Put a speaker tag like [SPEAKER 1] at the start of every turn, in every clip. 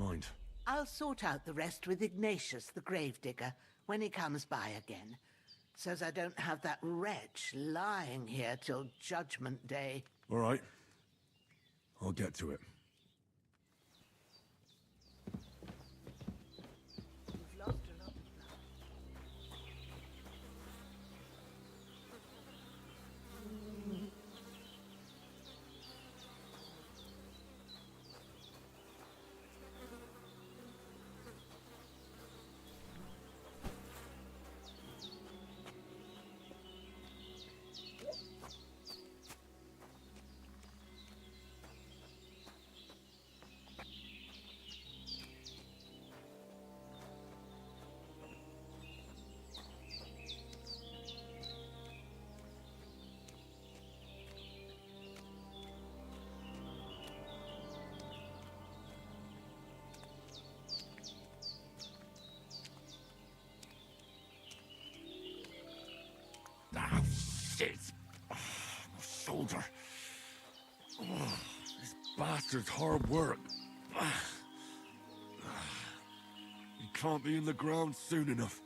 [SPEAKER 1] mind.
[SPEAKER 2] I'll sort out the rest with Ignatius, the gravedigger, when he comes by again. Says I don't have that wretch lying here till Judgment Day.
[SPEAKER 1] All right. I'll get to it.
[SPEAKER 2] You've lost a lot of blood.
[SPEAKER 1] Ah, shit! Oh, my shoulder. Oh, this bastard's hard work. He can't be in the ground soon enough.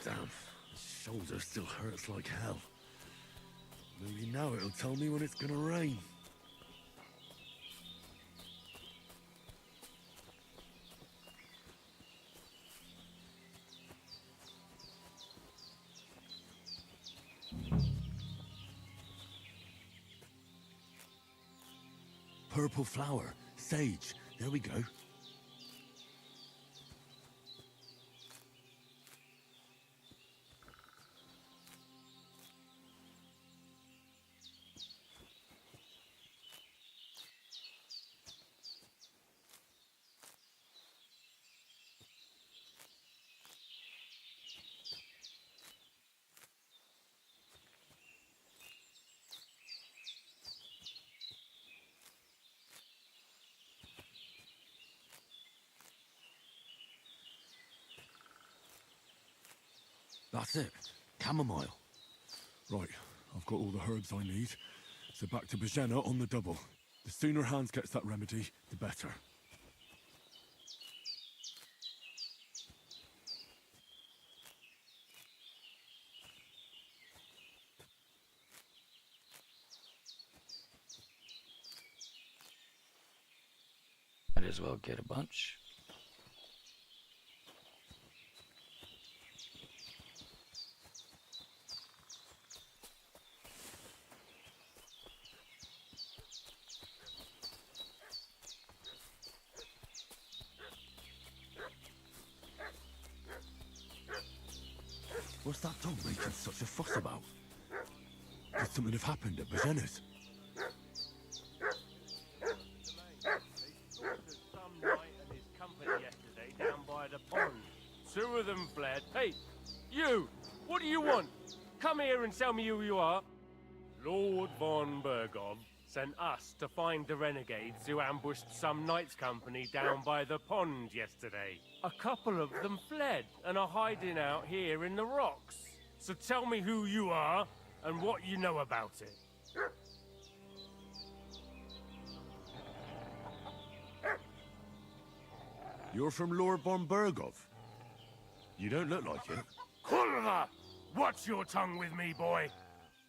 [SPEAKER 1] Damn, my shoulder still hurts like hell. Maybe now it'll tell me when it's gonna rain. Purple flower, sage, there we go. That's it. Chamomile. Right, I've got all the herbs I need. So back to Bajena on the double. The sooner Hans gets that remedy, the better.
[SPEAKER 3] Might as well get a bunch.
[SPEAKER 1] What's that dog making such a fuss about? Could something have happened at Bajena's?
[SPEAKER 4] Some knight and his company yesterday down by the pond. 2 of them fled. Hey, you! What do you want? Come here and tell me who you are. Lord von Bergov sent us to find the renegades who ambushed some knight's company down by the pond yesterday. A couple of them fled and are hiding out here in the rocks. So tell me who you are and what you know about it.
[SPEAKER 1] You're from Lord von Bergov. You don't look like it.
[SPEAKER 4] Kulva! Watch your tongue with me, boy.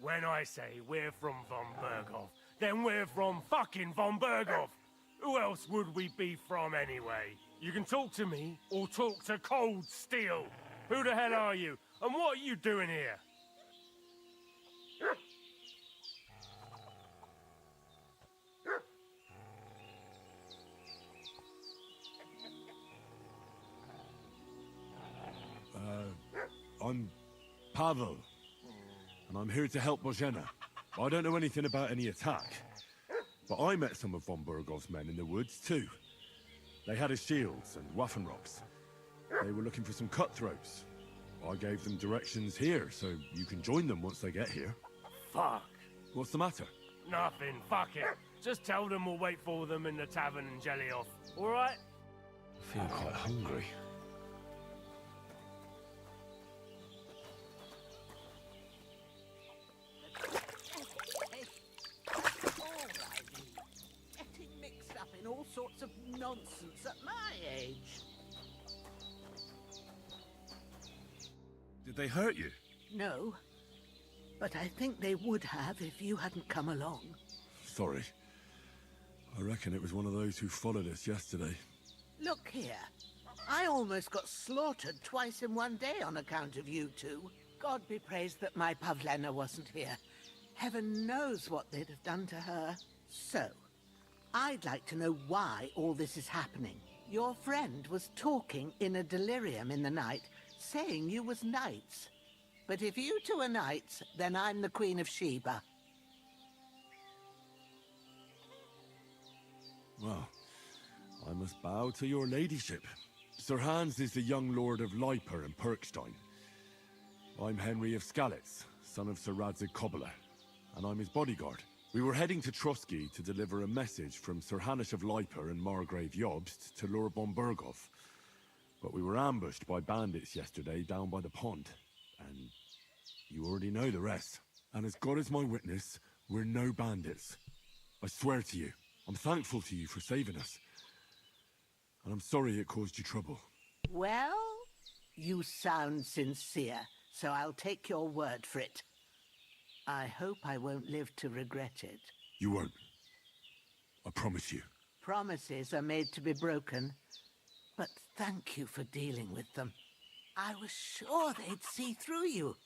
[SPEAKER 4] When I say we're from von Bergov, then we're from fucking von Bergov. Who else would we be from anyway? You can talk to me or talk to cold steel. Who the hell are you? And what are you doing here?
[SPEAKER 1] I'm Pavel, and I'm here to help Bozhena. I don't know anything about any attack, but I met some of von Burgov's men in the woods too. They had his shields and Waffenrocks. They were looking for some cutthroats. I gave them directions here, so you can join them once they get here.
[SPEAKER 4] Fuck.
[SPEAKER 1] What's the matter?
[SPEAKER 4] Nothing. Fuck it. Just tell them we'll wait for them in the tavern and jelly off. All right?
[SPEAKER 1] I feel quite hungry.
[SPEAKER 2] Getting mixed up in all sorts of nonsense at my age.
[SPEAKER 1] Did they hurt you?
[SPEAKER 2] No, but I think they would have if you hadn't come along.
[SPEAKER 1] Sorry. I reckon it was one of those who followed us yesterday.
[SPEAKER 2] Look here. I almost got slaughtered twice in one day on account of you two. God be praised that my Pavlena wasn't here. Heaven knows what they'd have done to her. So, I'd like to know why all this is happening. Your friend was talking in a delirium in the night, saying you was knights. But if you two are knights, then I'm the Queen of Sheba.
[SPEAKER 1] Well, I must bow to your ladyship. Sir Hans is the young lord of Leiper and Perkstein. I'm Henry of Skalitz, son of Sir Radzig Kobyla, and I'm his bodyguard. We were heading to Trotsky to deliver a message from Sir Hanish of Leiper and Margrave Jobst to Lord von Burgov. But we were ambushed by bandits yesterday down by the pond, and you already know the rest. And as God is my witness, we're no bandits. I swear to you, I'm thankful to you for saving us. And I'm sorry it caused you trouble.
[SPEAKER 2] Well, you sound sincere, so I'll take your word for it. I hope I won't live to regret it.
[SPEAKER 1] You won't. I promise you.
[SPEAKER 2] Promises are made to be broken, but thank you for dealing with them. I was sure they'd see through you.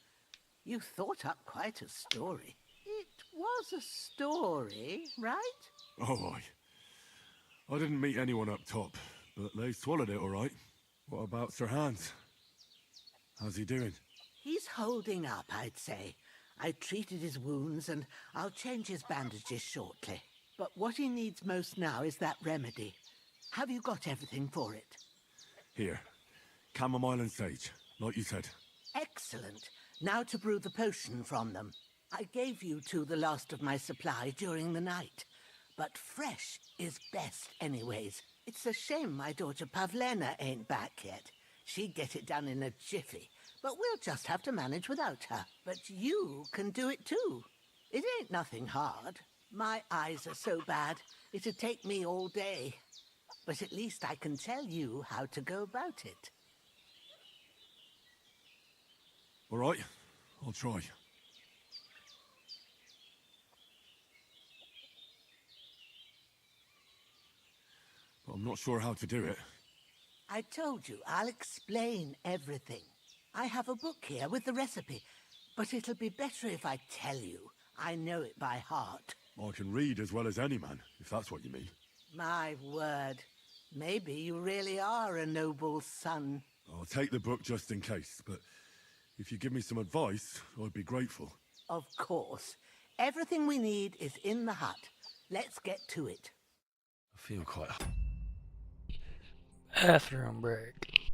[SPEAKER 2] You thought up quite a story. It was a story, right?
[SPEAKER 1] Oh, I didn't meet anyone up top, but they swallowed it all right. What about Sir Hans? How's he doing?
[SPEAKER 2] He's holding up, I'd say. I treated his wounds and I'll change his bandages shortly. But what he needs most now is that remedy. Have you got everything for it?
[SPEAKER 1] Here. Chamomile and sage, like you said.
[SPEAKER 2] Excellent. Now to brew the potion from them. I gave you two the last of my supply during the night. But fresh is best anyways. It's a shame my daughter Pavlena ain't back yet. She'd get it done in a jiffy. But we'll just have to manage without her. But you can do it too. It ain't nothing hard. My eyes are so bad, it'd take me all day. But at least I can tell you how to go about it.
[SPEAKER 1] All right, I'll try. But I'm not sure how to do it.
[SPEAKER 2] I told you, I'll explain everything. I have a book here with the recipe, but it'll be better if I tell you. I know it by heart.
[SPEAKER 1] I can read as well as any man, if that's what you mean.
[SPEAKER 2] My word. Maybe you really are a noble son.
[SPEAKER 1] I'll take the book just in case, but if you give me some advice, I'd be grateful.
[SPEAKER 2] Of course. Everything we need is in the hut. Let's get to it.
[SPEAKER 1] I feel quite...
[SPEAKER 3] Bathroom break.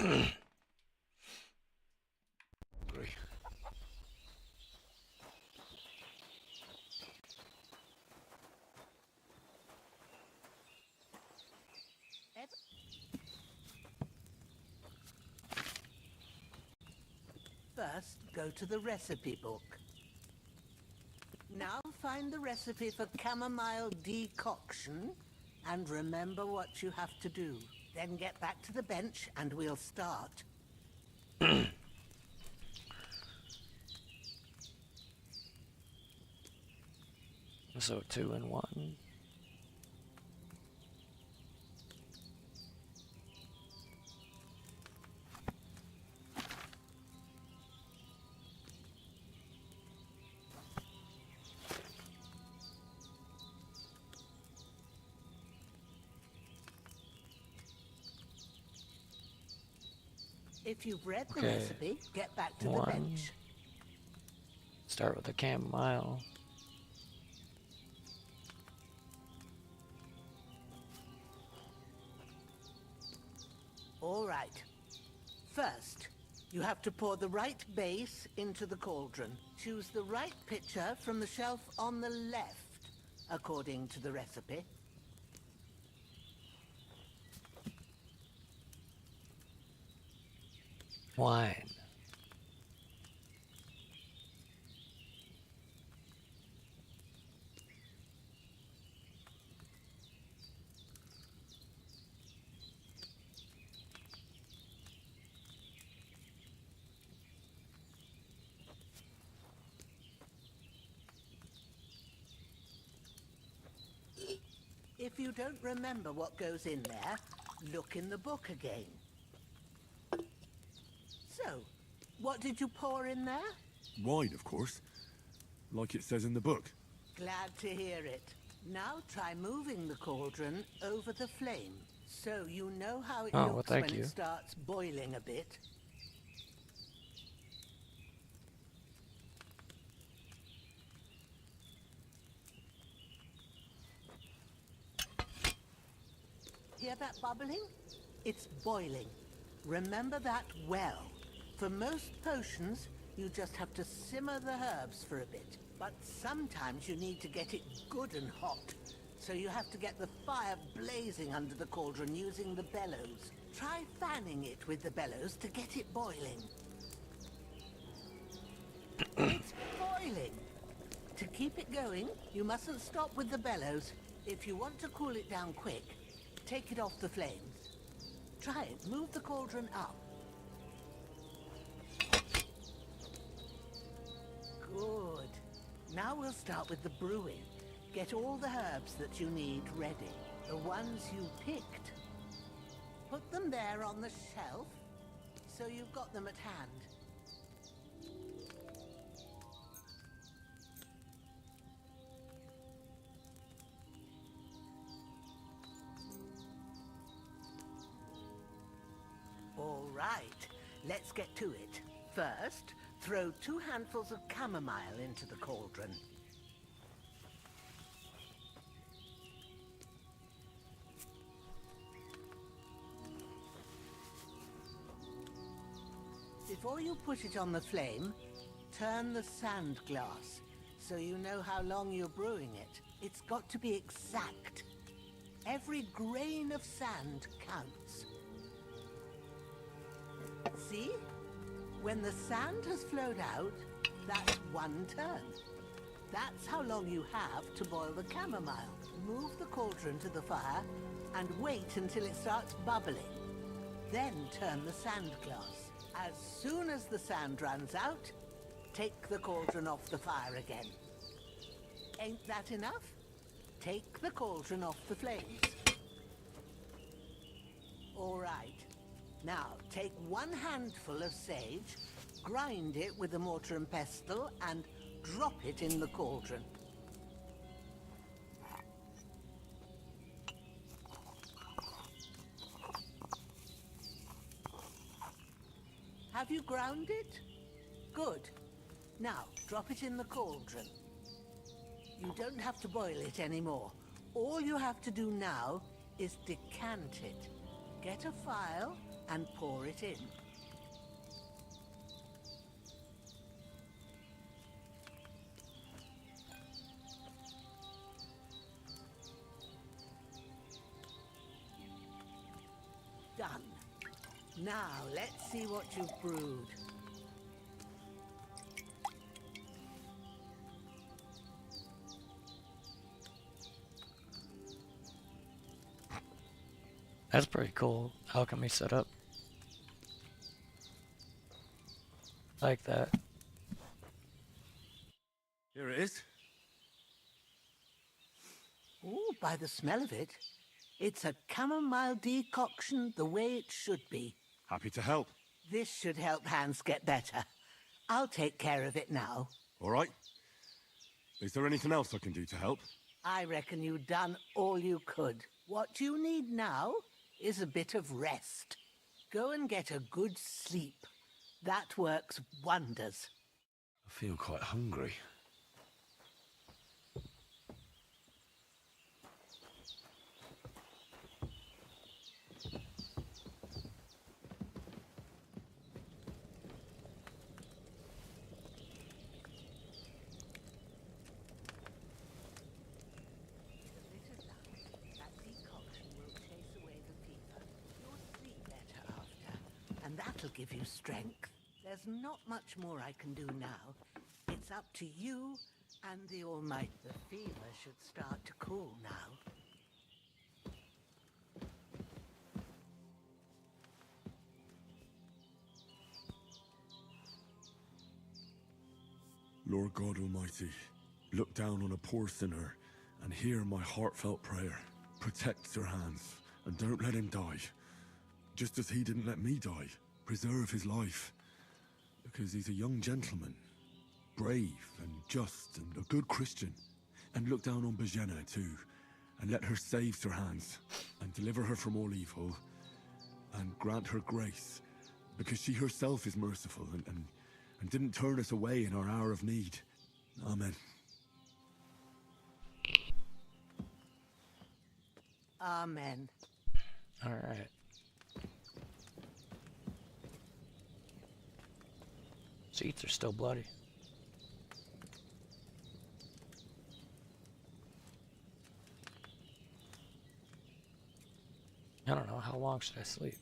[SPEAKER 2] First, go to the recipe book. Now find the recipe for chamomile decoction and remember what you have to do. Then get back to the bench and we'll start.
[SPEAKER 3] So 2 and 1.
[SPEAKER 2] If you've read the
[SPEAKER 3] Okay.
[SPEAKER 2] recipe, get back to the
[SPEAKER 3] 1.
[SPEAKER 2] bench.
[SPEAKER 3] Start with the chamomile.
[SPEAKER 2] All right. First, you have to pour the right base into the cauldron. Choose the right pitcher from the shelf on the left, according to the recipe.
[SPEAKER 3] Wine.
[SPEAKER 2] If you don't remember what goes in there, look in the book again. So, what did you pour in there?
[SPEAKER 1] Wine, of course. Like it says in the book.
[SPEAKER 2] Glad to hear it. Now try moving the cauldron over the flame, so you know how it
[SPEAKER 3] Oh, well,
[SPEAKER 2] looks
[SPEAKER 3] thank
[SPEAKER 2] when
[SPEAKER 3] you.
[SPEAKER 2] it starts boiling a bit. Hear that bubbling? It's boiling. Remember that well. For most potions, you just have to simmer the herbs for a bit. But sometimes you need to get it good and hot. So you have to get the fire blazing under the cauldron using the bellows. Try fanning it with the bellows to get it boiling. It's boiling. To keep it going, you mustn't stop with the bellows. If you want to cool it down quick, take it off the flames. Try it. Move the cauldron up. Good. Now we'll start with the brewing. Get all the herbs that you need ready. The ones you picked. Put them there on the shelf, so you've got them at hand. All right, let's get to it. First, throw 2 handfuls of chamomile into the cauldron. Before you put it on the flame, turn the sand glass so you know how long you're brewing it. It's got to be exact. Every grain of sand counts. See? When the sand has flowed out, that's 1 turn. That's how long you have to boil the chamomile. Move the cauldron to the fire and wait until it starts bubbling. Then turn the sand glass. As soon as the sand runs out, take the cauldron off the fire again. Ain't that enough? Take the cauldron off the flames. All right. Now, take 1 handful of sage, grind it with a mortar and pestle, and drop it in the cauldron. Have you ground it? Good. Now, drop it in the cauldron. You don't have to boil it anymore. All you have to do now is decant it. Get a file and pour it in. Done. Now, let's see what you've brewed.
[SPEAKER 3] That's pretty cool. Alchemy setup. Like that.
[SPEAKER 1] Here it is.
[SPEAKER 2] Ooh, by the smell of it, it's a chamomile decoction the way it should be.
[SPEAKER 1] Happy to help.
[SPEAKER 2] This should help Hans get better. I'll take care of it now.
[SPEAKER 1] All right. Is there anything else I can do to help?
[SPEAKER 2] I reckon you've done all you could. What you need now is a bit of rest. Go and get a good sleep. That works wonders.
[SPEAKER 1] I feel quite hungry.
[SPEAKER 2] And that'll give you strength. There's not much more I can do now. It's up to you and the Almighty. The fever should start to cool now.
[SPEAKER 1] Lord God Almighty, look down on a poor sinner and hear my heartfelt prayer. Protect Sir Hans and don't let him die. Just as he didn't let me die. Preserve his life. Because he's a young gentleman. Brave and just and a good Christian. And look down on Bajena too. And let her save Sir Hans. And deliver her from all evil. And grant her grace. Because she herself is merciful and didn't turn us away in our hour of need. Amen.
[SPEAKER 2] Amen.
[SPEAKER 3] All right. Seats are still bloody. I don't know, how long should I sleep?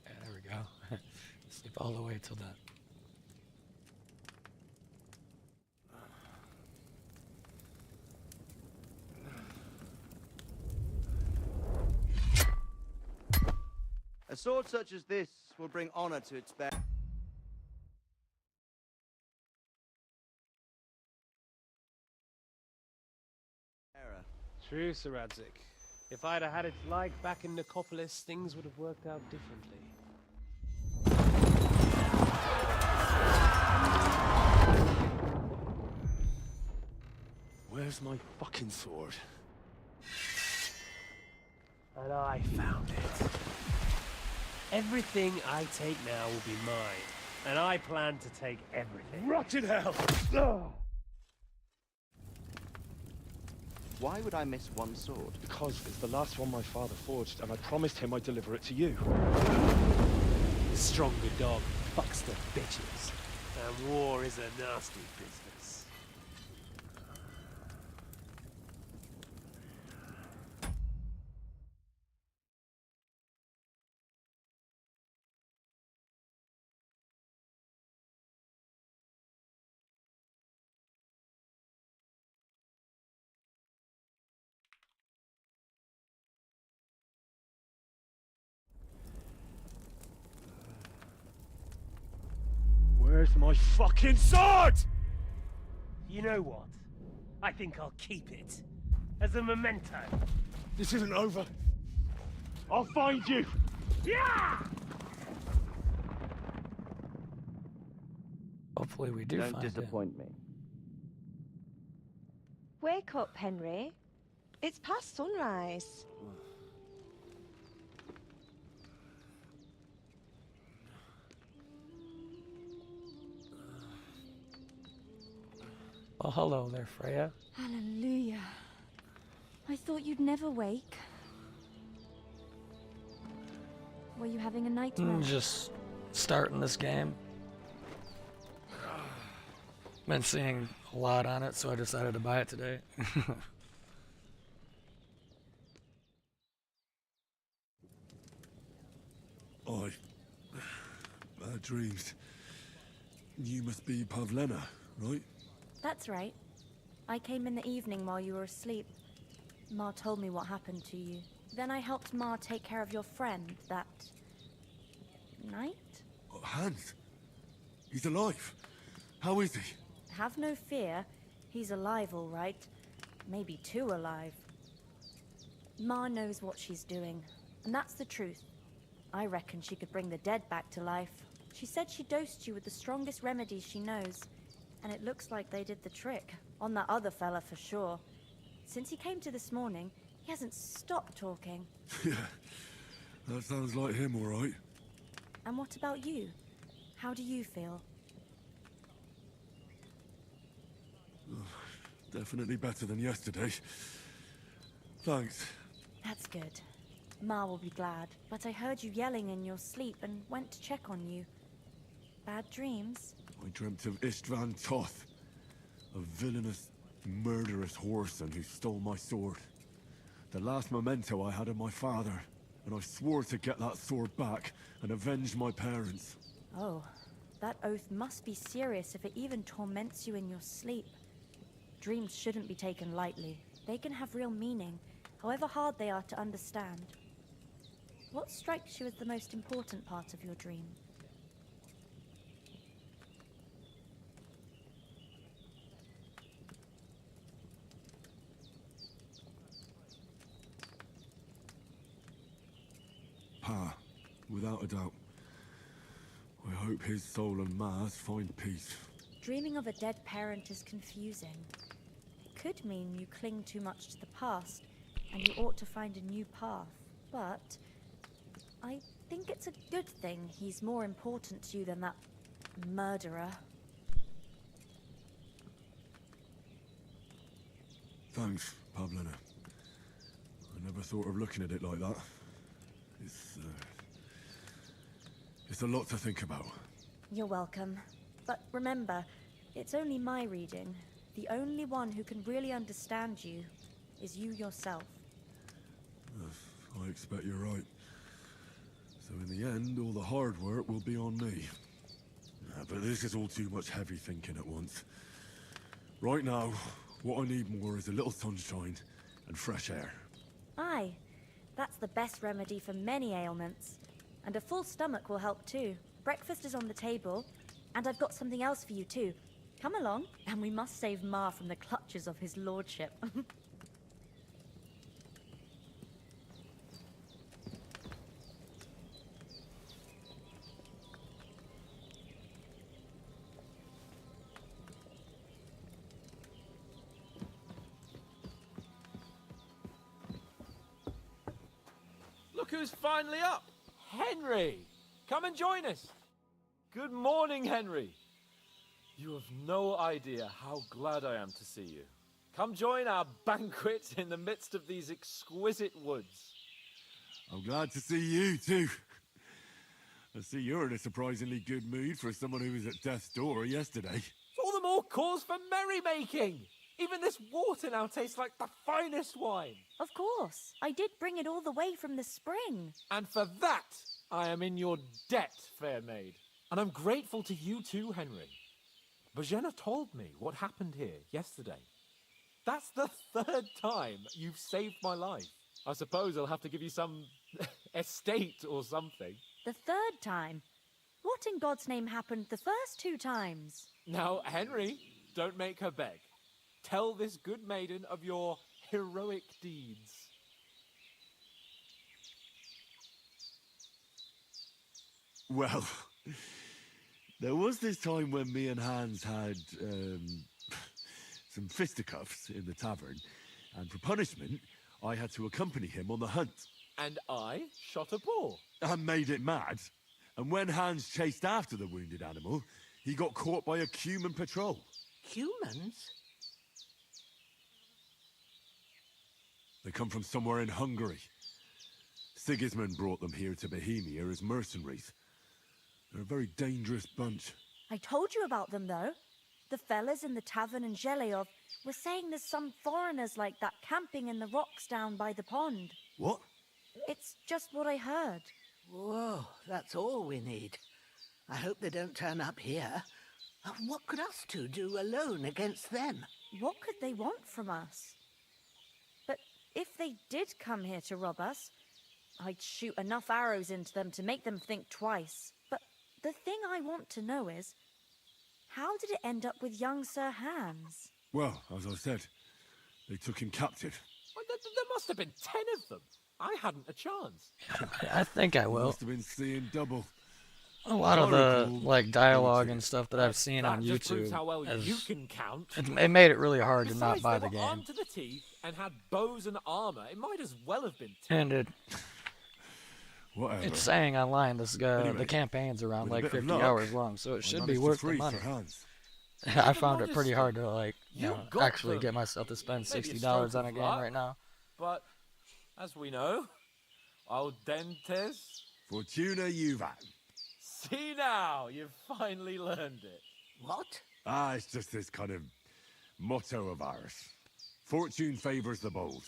[SPEAKER 3] Yeah, there we go. Sleep all the way till then.
[SPEAKER 5] A sword such as this will bring honor to its bearer.
[SPEAKER 4] True, Sir Radzik. If I'd have had it like back in Nicopolis, things would have worked out differently.
[SPEAKER 1] Where's my fucking sword?
[SPEAKER 4] And I found it. Everything I take now will be mine, and I plan to take everything.
[SPEAKER 1] Rotten hell!
[SPEAKER 5] Why would I miss one sword?
[SPEAKER 6] Because it's the last one my father forged, and I promised him I'd deliver it to you.
[SPEAKER 4] The stronger dog fucks the bitches, and war is a nasty business.
[SPEAKER 6] Where's my fucking sword?
[SPEAKER 4] You know what? I think I'll keep it. As a memento.
[SPEAKER 6] This isn't over. I'll find you!
[SPEAKER 4] Yeah!
[SPEAKER 3] Hopefully we do
[SPEAKER 5] Don't
[SPEAKER 3] find it.
[SPEAKER 5] disappoint me.
[SPEAKER 7] Wake up, Henry. It's past sunrise.
[SPEAKER 3] Well, hello there, Freya.
[SPEAKER 7] Hallelujah. I thought you'd never wake. Were you having a nightmare?
[SPEAKER 3] Just starting this game. Been seeing a lot on it, so I decided to buy it today.
[SPEAKER 1] Bad dreams. You must be Pavlena, right?
[SPEAKER 8] That's right. I came in the evening while you were asleep. Ma told me what happened to you. Then I helped Ma take care of your friend that night?
[SPEAKER 1] Oh, Hans. He's alive. How is he?
[SPEAKER 8] Have no fear. He's alive, all right. Maybe too alive. Ma knows what she's doing, and that's the truth. I reckon she could bring the dead back to life. She said she dosed you with the strongest remedies she knows, and it looks like they did the trick. On that other fella for sure. Since he came to this morning, he hasn't stopped talking.
[SPEAKER 1] Yeah, that sounds like him, all right.
[SPEAKER 8] And what about you? How do you feel?
[SPEAKER 1] Definitely better than yesterday. Thanks.
[SPEAKER 8] That's good. Ma will be glad, but I heard you yelling in your sleep and went to check on you. Bad dreams?
[SPEAKER 1] I dreamt of Istvan Toth, a villainous, murderous whoreson who stole my sword. The last memento I had of my father, and I swore to get that sword back and avenge my parents.
[SPEAKER 8] Oh, that oath must be serious if it even torments you in your sleep. Dreams shouldn't be taken lightly. They can have real meaning, however hard they are to understand. What strikes you as the most important part of your dream?
[SPEAKER 1] Pa, without a doubt. I hope his soul and Ma's find peace.
[SPEAKER 8] Dreaming of a dead parent is confusing. It could mean you cling too much to the past, and you ought to find a new path. But I think it's a good thing he's more important to you than that murderer.
[SPEAKER 1] Thanks, Pavlena. I never thought of looking at it like that. It's a lot to think about.
[SPEAKER 8] You're welcome. But remember, it's only my reading. The only one who can really understand you is you yourself.
[SPEAKER 1] I expect you're right. So in the end, all the hard work will be on me. But this is all too much heavy thinking at once. Right now, what I need more is a little sunshine and fresh air.
[SPEAKER 8] Aye, that's the best remedy for many ailments. And a full stomach will help too. Breakfast is on the table, and I've got something else for you too. Come along, and we must save Ma from the clutches of his lordship.
[SPEAKER 9] Look who's finally up! Henry! Come and join us! Good morning, Henry! You have no idea how glad I am to see you. Come join our banquet in the midst of these exquisite woods.
[SPEAKER 1] I'm glad to see you too. I see you're in a surprisingly good mood for someone who was at death's door yesterday.
[SPEAKER 9] All the more cause for merrymaking! Even this water now tastes like the finest wine.
[SPEAKER 8] Of course, I did bring it all the way from the spring.
[SPEAKER 9] And for that, I am in your debt, fair maid. And I'm grateful to you too, Henry. Bojena told me what happened here yesterday. That's the third time you've saved my life. I suppose I'll have to give you some estate or something.
[SPEAKER 8] The third time? What in God's name happened the first 2 times?
[SPEAKER 9] Now, Henry, don't make her beg. Tell this good maiden of your heroic deeds.
[SPEAKER 1] Well, there was this time when me and Hans had some fisticuffs in the tavern, and for punishment, I had to accompany him on the hunt.
[SPEAKER 9] And I shot a boar.
[SPEAKER 1] And made it mad. And when Hans chased after the wounded animal, he got caught by a human patrol.
[SPEAKER 2] Humans?
[SPEAKER 1] They come from somewhere in Hungary. Sigismund brought them here to Bohemia as mercenaries. They're a very dangerous bunch.
[SPEAKER 8] I told you about them, though. The fellas in the tavern in Zheleov were saying there's some foreigners like that camping in the rocks down by the pond.
[SPEAKER 1] What?
[SPEAKER 8] It's just what I heard.
[SPEAKER 2] Whoa, that's all we need. I hope they don't turn up here. What could us two do alone against them?
[SPEAKER 8] What could they want from us? But if they did come here to rob us, I'd shoot enough arrows into them to make them think twice. But the thing I want to know is, how did it end up with young Sir Hans?
[SPEAKER 1] Well, as I said, they took him captive.
[SPEAKER 9] Well, there must have been 10 of them. I hadn't a chance.
[SPEAKER 3] I think I will.
[SPEAKER 1] Must have been seeing double.
[SPEAKER 3] A lot of the
[SPEAKER 1] Horrible.
[SPEAKER 3] like dialogue and stuff that I've seen on
[SPEAKER 9] That just proves
[SPEAKER 3] YouTube,
[SPEAKER 9] how well
[SPEAKER 3] has-
[SPEAKER 9] you can count.
[SPEAKER 3] it made it really hard to not
[SPEAKER 9] Besides,
[SPEAKER 3] buy
[SPEAKER 9] they
[SPEAKER 3] the
[SPEAKER 9] were armed
[SPEAKER 3] game.
[SPEAKER 9] to the teeth and had bows and armor. It might as well have been 10.
[SPEAKER 3] And
[SPEAKER 1] Whatever.
[SPEAKER 3] it's saying online this guy,
[SPEAKER 1] Anyway,
[SPEAKER 3] the campaign's around
[SPEAKER 1] with a
[SPEAKER 3] like
[SPEAKER 1] bit of
[SPEAKER 3] 50
[SPEAKER 1] luck,
[SPEAKER 3] hours long, so it
[SPEAKER 1] I
[SPEAKER 3] should
[SPEAKER 1] managed
[SPEAKER 3] be
[SPEAKER 1] to
[SPEAKER 3] worth the
[SPEAKER 1] free
[SPEAKER 3] money.
[SPEAKER 1] Sir Hans.
[SPEAKER 3] I found it pretty hard to like,
[SPEAKER 9] You
[SPEAKER 3] you know,
[SPEAKER 9] got
[SPEAKER 3] actually
[SPEAKER 9] them.
[SPEAKER 3] get myself to spend
[SPEAKER 9] Maybe a
[SPEAKER 3] $60
[SPEAKER 9] stroke
[SPEAKER 3] on a
[SPEAKER 9] of
[SPEAKER 3] game
[SPEAKER 9] luck.
[SPEAKER 3] right now.
[SPEAKER 9] But, as we know, al dentes.
[SPEAKER 1] Fortuna Juvat.
[SPEAKER 9] See now, you've finally learned it.
[SPEAKER 2] What?
[SPEAKER 1] Ah, it's just this kind of motto of ours. Fortune favors the bold.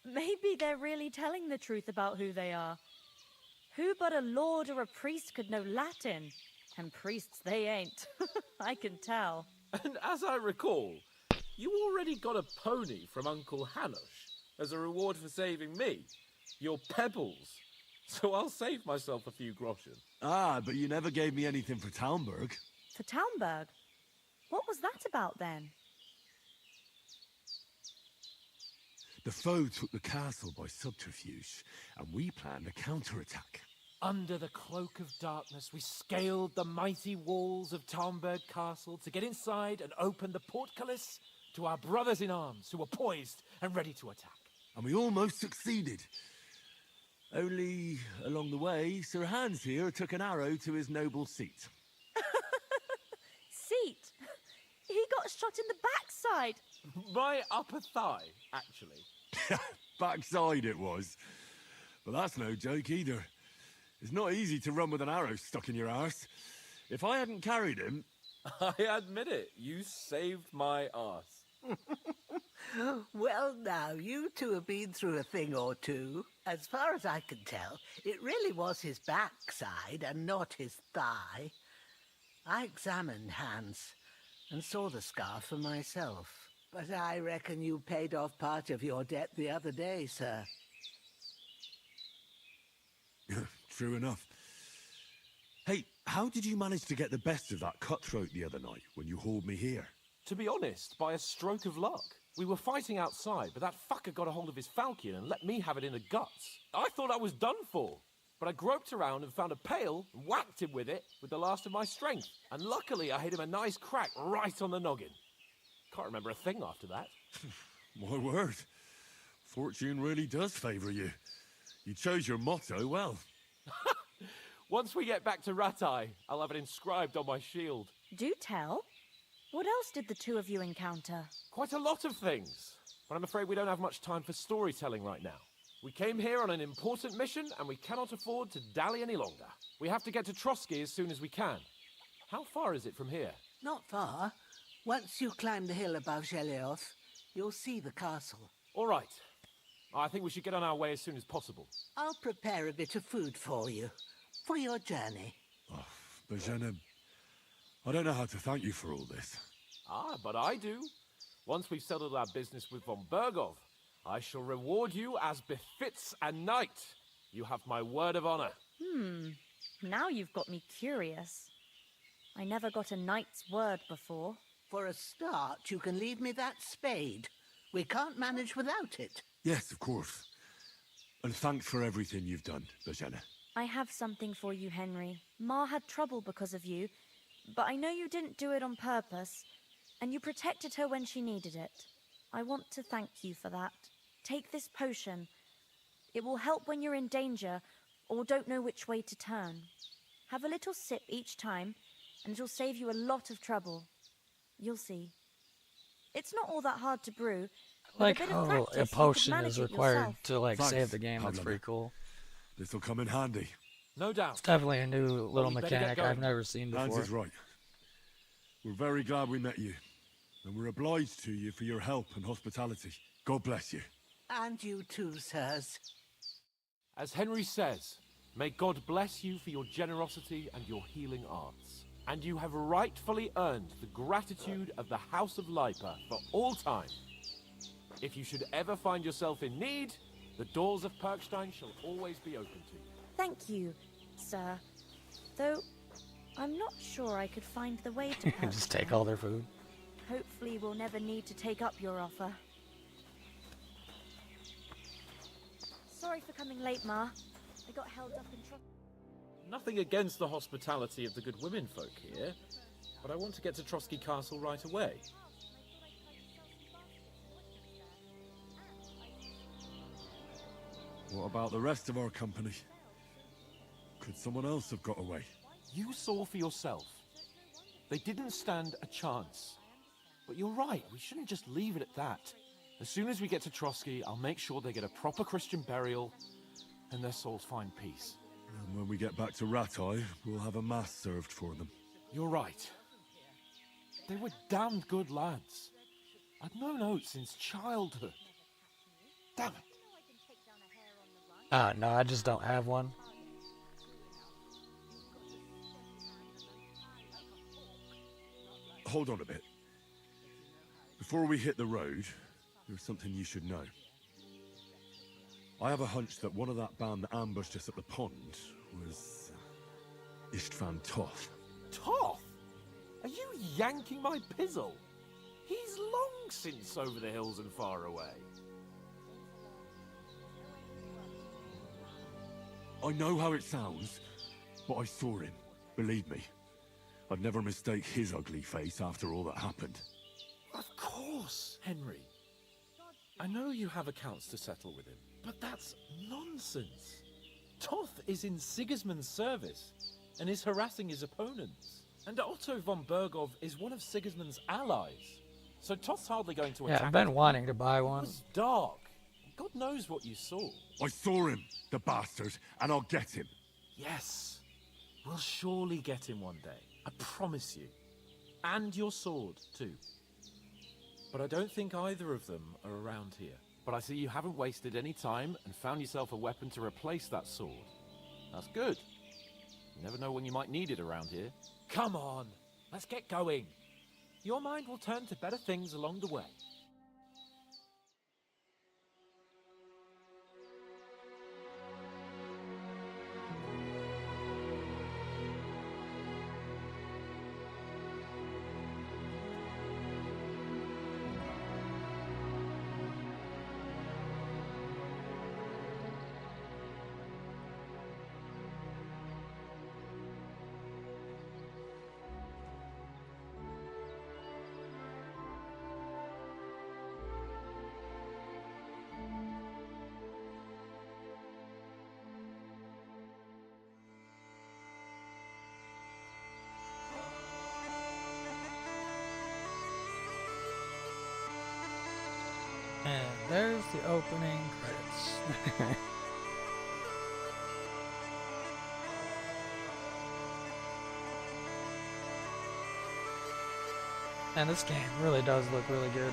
[SPEAKER 8] Maybe they're really telling the truth about who they are. Who but a lord or a priest could know Latin? And priests they ain't. I can tell.
[SPEAKER 9] And as I recall, you already got a pony from Uncle Hanush as a reward for saving me. Your pebbles. So I'll save myself a few groschen.
[SPEAKER 1] Ah, but you never gave me anything for Talmberg.
[SPEAKER 8] For Talmberg? What was that about then?
[SPEAKER 1] The foe took the castle by subterfuge, and we planned a counterattack.
[SPEAKER 9] Under the cloak of darkness, we scaled the mighty walls of Talmberg Castle to get inside and open the portcullis to our brothers in arms who were poised and ready to attack.
[SPEAKER 1] And we almost succeeded. Only, along the way, Sir Hans here took an arrow to his noble seat.
[SPEAKER 8] Seat? He got shot in the backside.
[SPEAKER 9] My upper thigh, actually.
[SPEAKER 1] Backside it was. But that's no joke either. It's not easy to run with an arrow stuck in your arse. If I hadn't carried him...
[SPEAKER 9] I admit it, you saved my arse.
[SPEAKER 2] Well, now, you two have been through a thing or two. As far as I can tell, it really was his backside and not his thigh. I examined Hans and saw the scar for myself. But I reckon you paid off part of your debt the other day, sir.
[SPEAKER 1] True enough. Hey, how did you manage to get the best of that cutthroat the other night when you hauled me here?
[SPEAKER 9] To be honest, by a stroke of luck. We were fighting outside, but that fucker got a hold of his falchion and let me have it in the guts. I thought I was done for. But I groped around and found a pail and whacked him with it with the last of my strength. And luckily I hit him a nice crack right on the noggin. Can't remember a thing after that.
[SPEAKER 1] My word. Fortune really does favour you. You chose your motto well.
[SPEAKER 9] Once we get back to Ratai, I'll have it inscribed on my shield.
[SPEAKER 8] Do tell. What else did the two of you encounter?
[SPEAKER 9] Quite a lot of things. But I'm afraid we don't have much time for storytelling right now. We came here on an important mission, and we cannot afford to dally any longer. We have to get to Trotsky as soon as we can. How far is it from here?
[SPEAKER 2] Not far. Once you climb the hill above Zheleov, you'll see the castle.
[SPEAKER 9] All right. I think we should get on our way as soon as possible.
[SPEAKER 2] I'll prepare a bit of food for you, for your journey.
[SPEAKER 1] Oh, Bozhena, I don't know how to thank you for all this.
[SPEAKER 9] Ah, but I do. Once we've settled our business with von Bergov, I shall reward you as befits a knight. You have my word of honor.
[SPEAKER 8] Now you've got me curious. I never got a knight's word before.
[SPEAKER 2] For a start, you can leave me that spade. We can't manage without it.
[SPEAKER 1] Yes, of course. And thanks for everything you've done, Bozhena.
[SPEAKER 8] I have something for you, Henry. Ma had trouble because of you, but I know you didn't do it on purpose, and you protected her when she needed it. I want to thank you for that. Take this potion. It will help when you're in danger or don't know which way to turn. Have a little sip each time, and it'll save you a lot of trouble. You'll see. It's not all that hard to brew,
[SPEAKER 3] Like,
[SPEAKER 8] a bit of
[SPEAKER 3] oh,
[SPEAKER 8] practice,
[SPEAKER 3] a
[SPEAKER 8] you could
[SPEAKER 3] potion
[SPEAKER 8] manage
[SPEAKER 3] is
[SPEAKER 8] it
[SPEAKER 3] required
[SPEAKER 8] yourself.
[SPEAKER 3] to, like,
[SPEAKER 1] Thanks,
[SPEAKER 3] save the game. That's
[SPEAKER 1] Pablo.
[SPEAKER 3] pretty cool.
[SPEAKER 1] This'll come in handy.
[SPEAKER 9] No doubt.
[SPEAKER 3] It's definitely a new little
[SPEAKER 9] we better get
[SPEAKER 3] mechanic
[SPEAKER 9] going.
[SPEAKER 3] I've never seen
[SPEAKER 1] Hans
[SPEAKER 3] before.
[SPEAKER 1] is right. We're very glad we met you. And we're obliged to you for your help and hospitality. God bless you.
[SPEAKER 2] And you too, sirs.
[SPEAKER 9] As Henry says, may God bless you for your generosity and your healing arts. And you have rightfully earned the gratitude of the House of Lipa for all time. If you should ever find yourself in need, the doors of Perkstein shall always be open to you.
[SPEAKER 8] Thank you, sir. Though, I'm not sure I could find the way to
[SPEAKER 3] Just take
[SPEAKER 8] Perkstein.
[SPEAKER 3] all their food.
[SPEAKER 8] Hopefully we'll never need to take up your offer. Sorry for coming late, Ma. I got held up in trouble.
[SPEAKER 9] Nothing against the hospitality of the good women folk here, but I want to get to Trotsky Castle right away.
[SPEAKER 1] What about the rest of our company? Could someone else have got away?
[SPEAKER 9] You saw for yourself. They didn't stand a chance. But you're right, we shouldn't just leave it at that. As soon as we get to Trotsky, I'll make sure they get a proper Christian burial and their souls find peace.
[SPEAKER 1] And when we get back to Ratai, we'll have a mass served for them.
[SPEAKER 9] You're right. They were damned good lads. I'd known Oates since childhood. Damn it.
[SPEAKER 3] No, I just don't have one.
[SPEAKER 1] Hold on a bit. Before we hit the road, there's something you should know. I have a hunch that one of that band that ambushed us at the pond was Istvan Toth.
[SPEAKER 9] Toth? Are you yanking my pizzle? He's long since over the hills and far away.
[SPEAKER 1] I know how it sounds, but I saw him. Believe me. I'd never mistake his ugly face after all that happened.
[SPEAKER 9] Of course, Henry. I know you have accounts to settle with him, but that's nonsense. Toth is in Sigismund's service and is harassing his opponents. And Otto von Bergov is one of Sigismund's allies. So Toth's hardly going to attack.
[SPEAKER 3] Yeah, I've been
[SPEAKER 9] him.
[SPEAKER 3] wanting to buy
[SPEAKER 9] It
[SPEAKER 3] one.
[SPEAKER 9] was dark. God knows what you saw.
[SPEAKER 1] I saw him, the bastard, and I'll get him.
[SPEAKER 9] Yes, we'll surely get him one day. I promise you. And your sword, too. But I don't think either of them are around here. But I see you haven't wasted any time and found yourself a weapon to replace that sword. That's good. You never know when you might need it around here. Come on, let's get going. Your mind will turn to better things along the way.
[SPEAKER 3] And there's the opening credits. And this game really does look really good.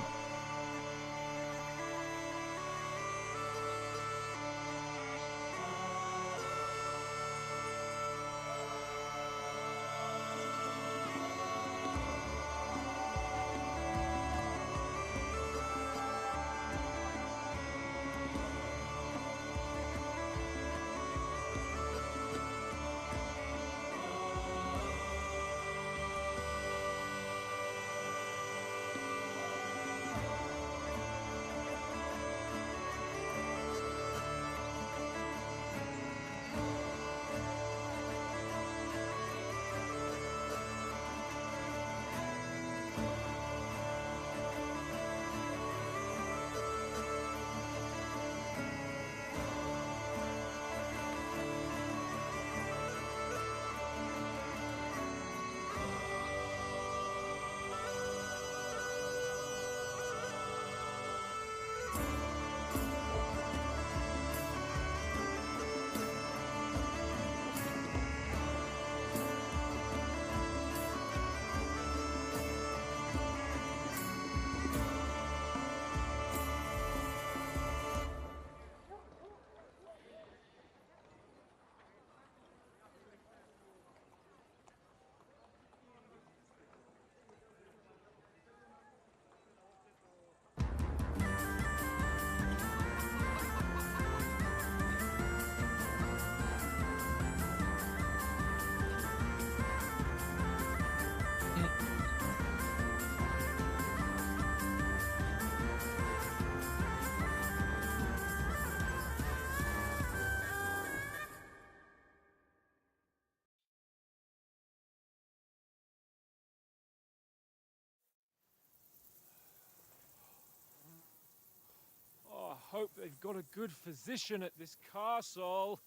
[SPEAKER 10] hope they've got a good physician at this castle.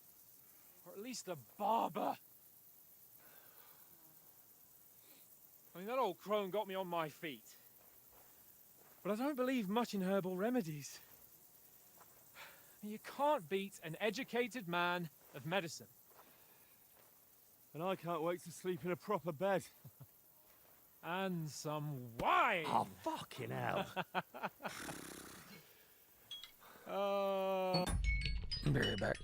[SPEAKER 10] Or at least a barber. I mean, that old crone got me on my feet. But I don't believe much in herbal remedies. You can't beat an educated man of medicine.
[SPEAKER 1] And I can't wait to sleep in a proper bed.
[SPEAKER 10] And some wine!
[SPEAKER 5] Oh, fucking hell.
[SPEAKER 3] Be right back.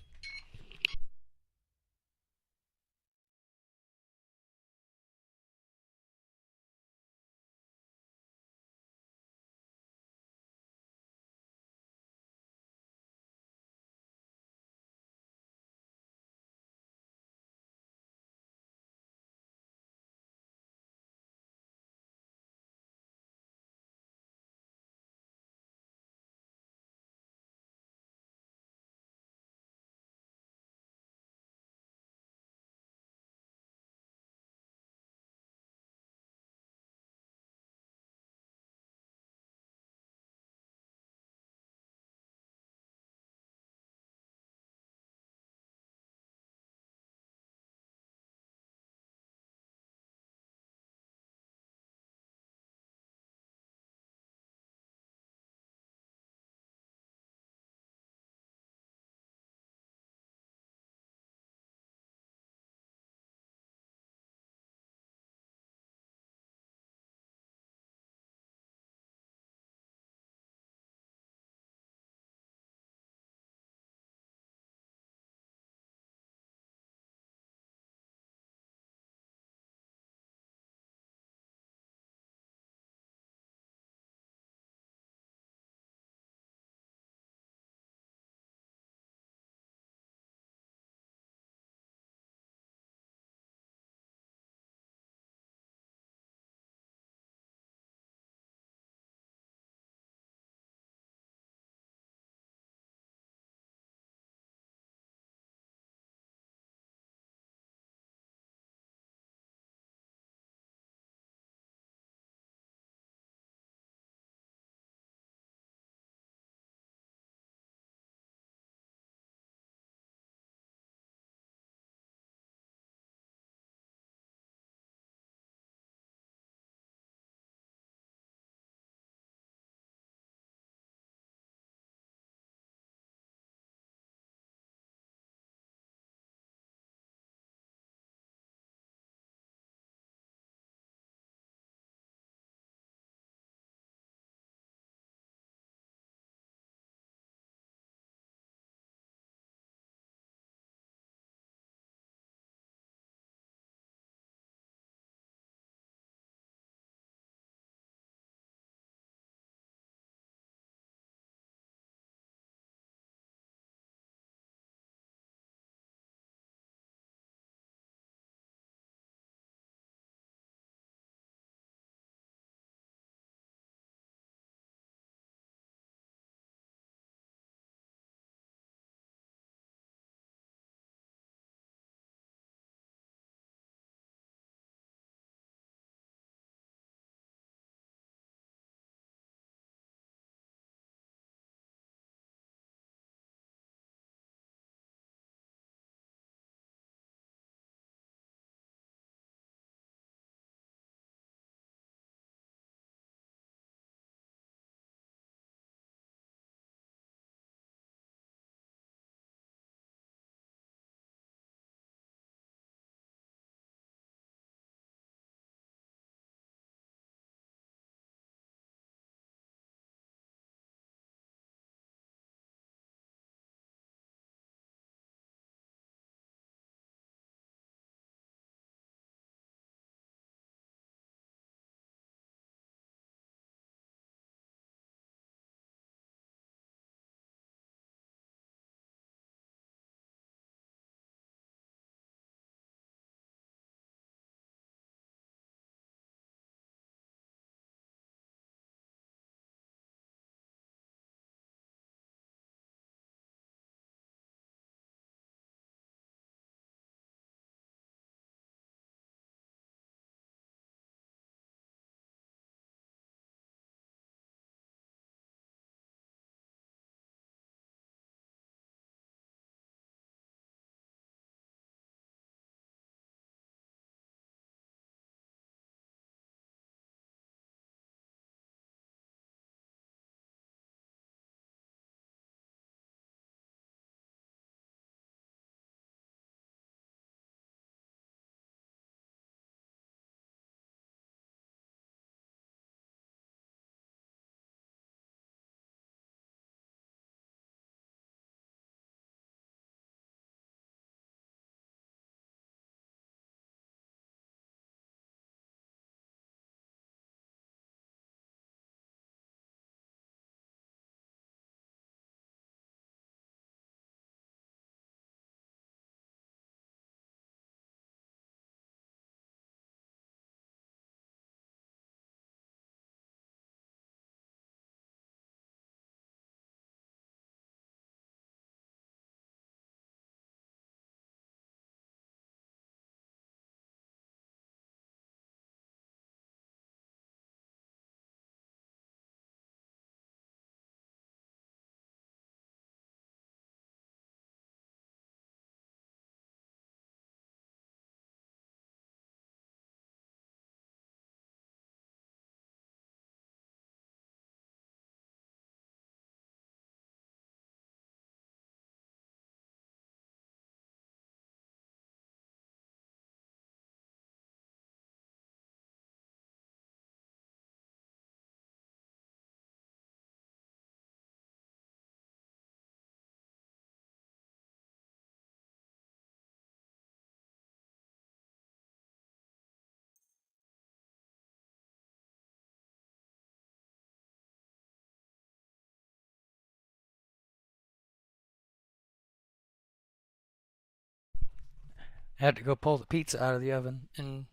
[SPEAKER 3] Had to go pull the pizza out of the oven. And,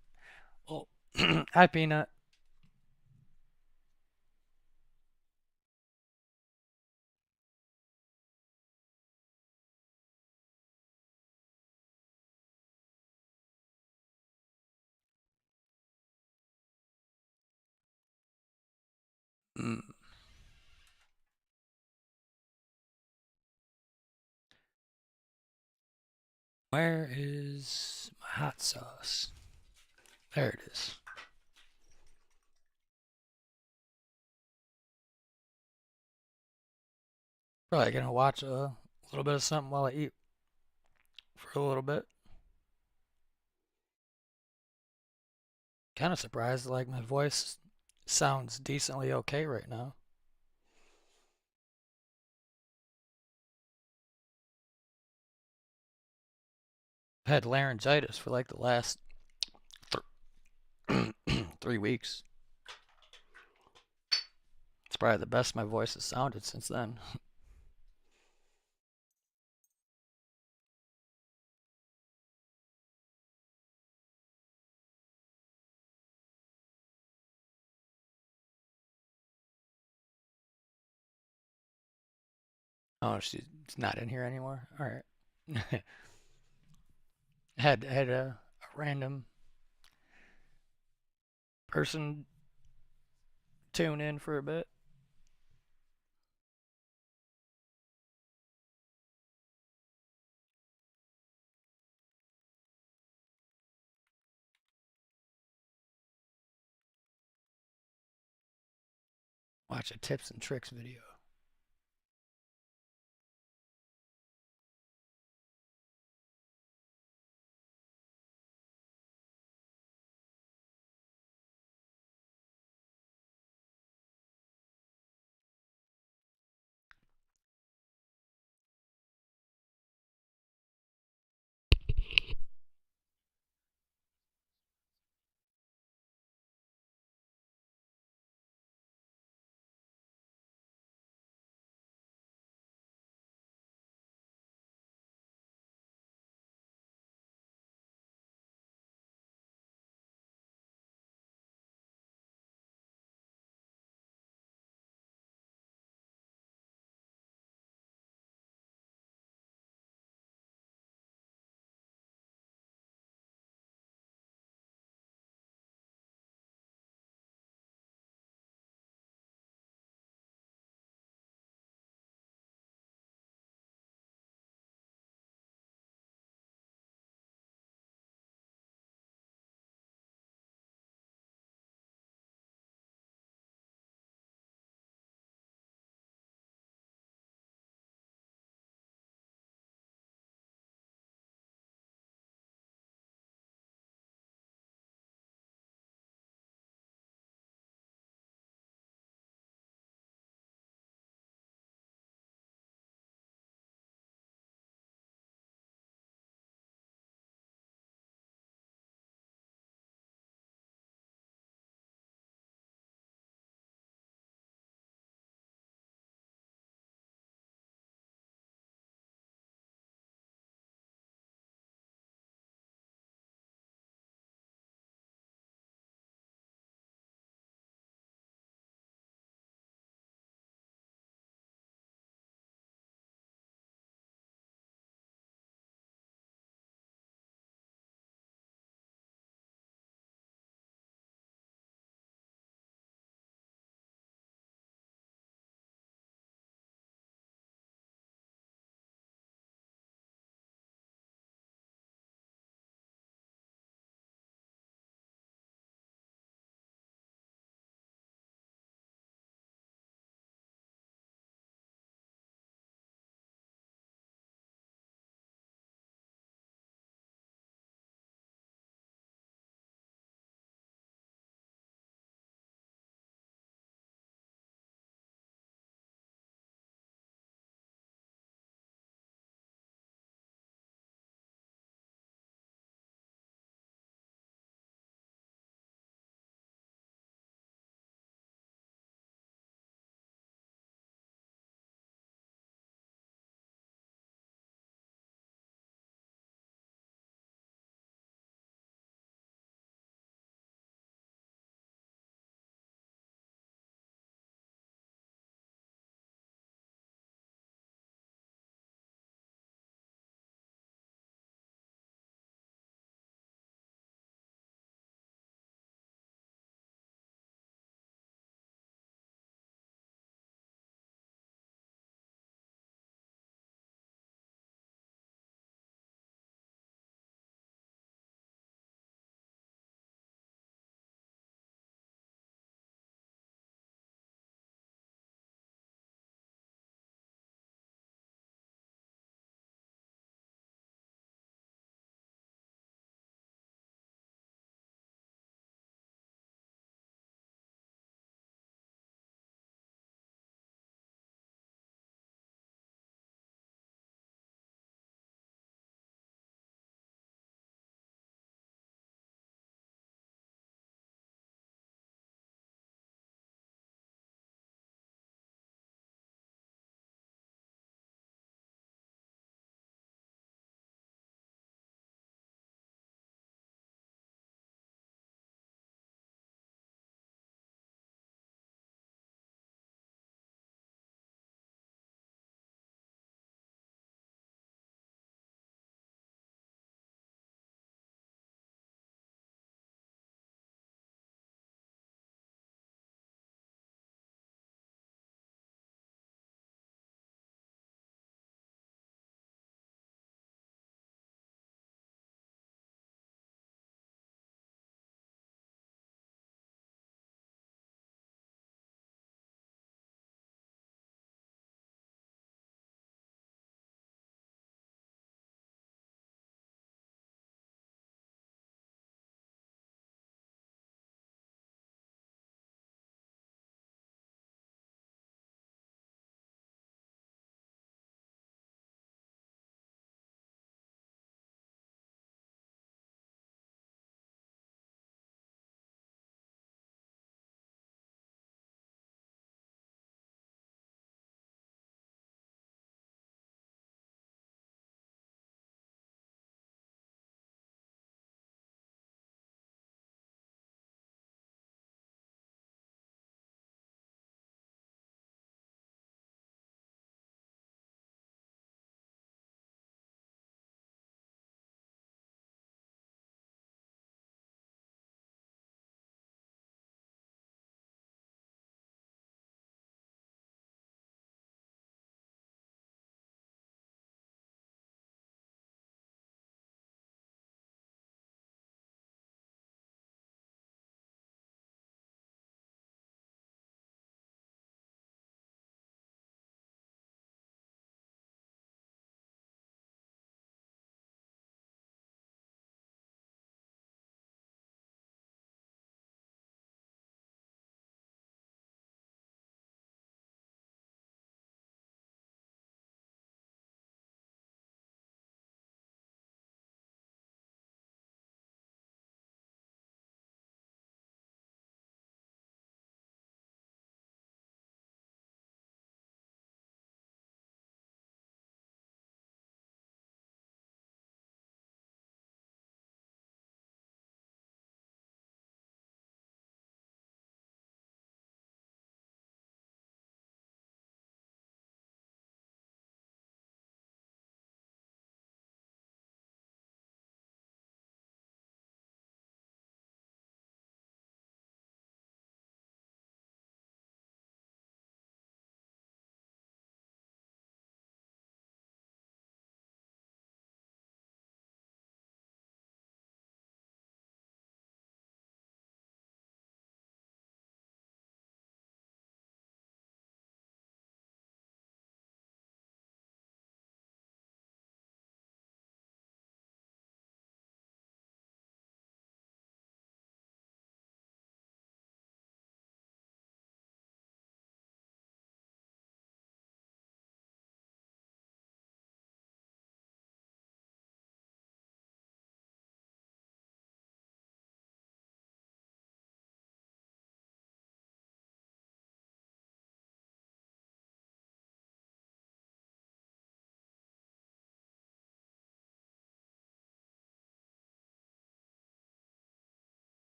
[SPEAKER 3] well, hi, Peanut. Mm. Where is my hot sauce? There it is. Probably gonna watch a little bit of something while I eat for a little bit. Kind of surprised, like my voice sounds decently okay right now. I've had laryngitis for like the last 3 weeks. It's probably the best my voice has sounded since then. Oh, she's not in here anymore. All right. had a random person tune in for a bit. Watch a tips and tricks video.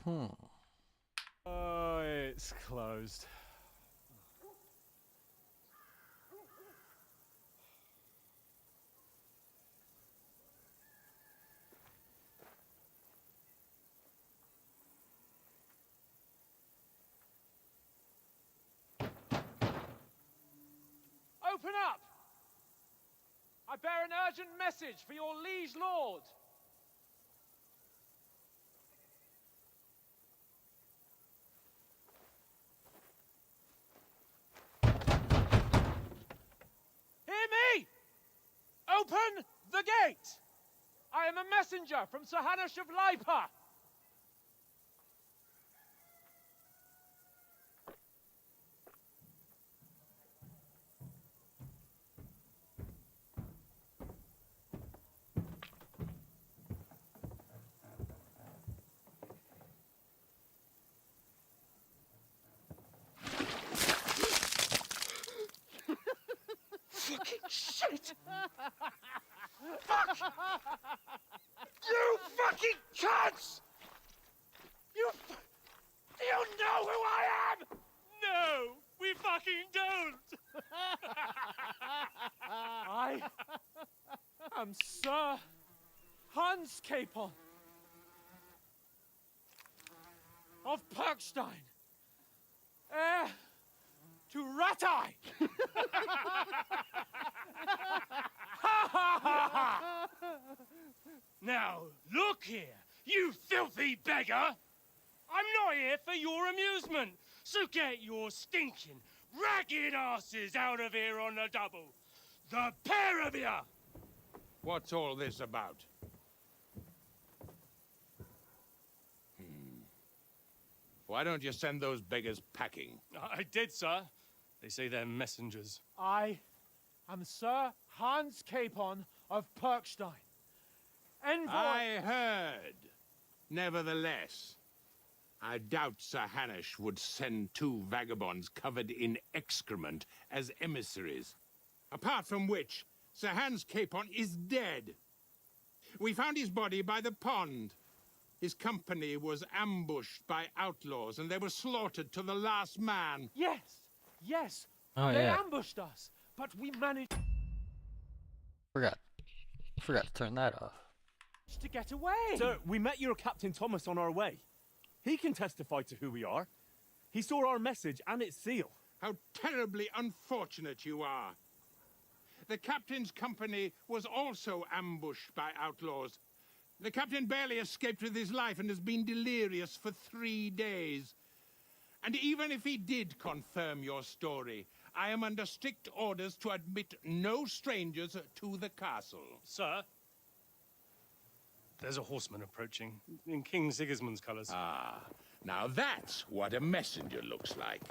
[SPEAKER 10] Oh, it's closed. Open up! I bear an urgent message for your liege lord. Hear me! Open the gate! I am a messenger from Sir Hanush of Lipa. Fucking shit! Fuck! You fucking cunts! Do you know who I am? No, we fucking don't! I am Sir Hans Capon of Perkstein, heir to Ratai! Now, look here, you filthy beggar! I'm not here for your amusement, so get your stinking, ragged asses out of here on the double. The pair of you!
[SPEAKER 11] What's all this about? Why don't you send those beggars packing?
[SPEAKER 4] I did, sir. They say they're messengers.
[SPEAKER 10] I am Sir Hans Capon of Perkstein, envoy...
[SPEAKER 11] I heard. Nevertheless, I doubt Sir Hanush would send two vagabonds covered in excrement as emissaries. Apart from which, Sir Hans Capon is dead. We found his body by the pond. His company was ambushed by outlaws, and they were slaughtered to the last man.
[SPEAKER 10] Yes,
[SPEAKER 3] Oh,
[SPEAKER 10] they
[SPEAKER 3] yeah.
[SPEAKER 10] ambushed us, but we managed
[SPEAKER 3] Forgot to turn that off.
[SPEAKER 10] to get away.
[SPEAKER 6] Sir, we met your Captain Thomas on our way. He can testify to who we are. He saw our message and its seal.
[SPEAKER 11] How terribly unfortunate you are. The captain's company was also ambushed by outlaws. The captain barely escaped with his life and has been delirious for 3 days. And even if he did confirm your story, I am under strict orders to admit no strangers to the castle.
[SPEAKER 4] Sir, there's a horseman approaching in King Sigismund's colours.
[SPEAKER 11] Ah, now that's what a messenger looks like.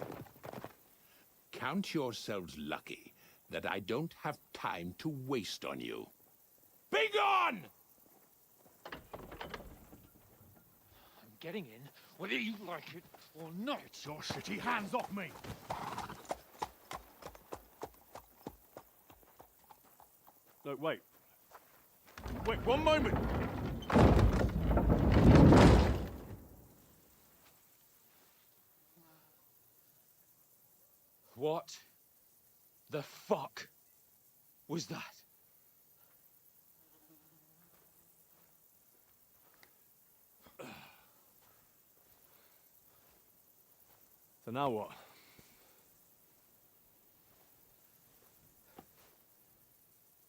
[SPEAKER 11] Count yourselves lucky that I don't have time to waste on you. Be gone!
[SPEAKER 10] I'm getting in, whether you like it or not.
[SPEAKER 6] Your shitty hands off me! No, wait. Wait, one moment!
[SPEAKER 10] What the fuck was that?
[SPEAKER 6] So now what?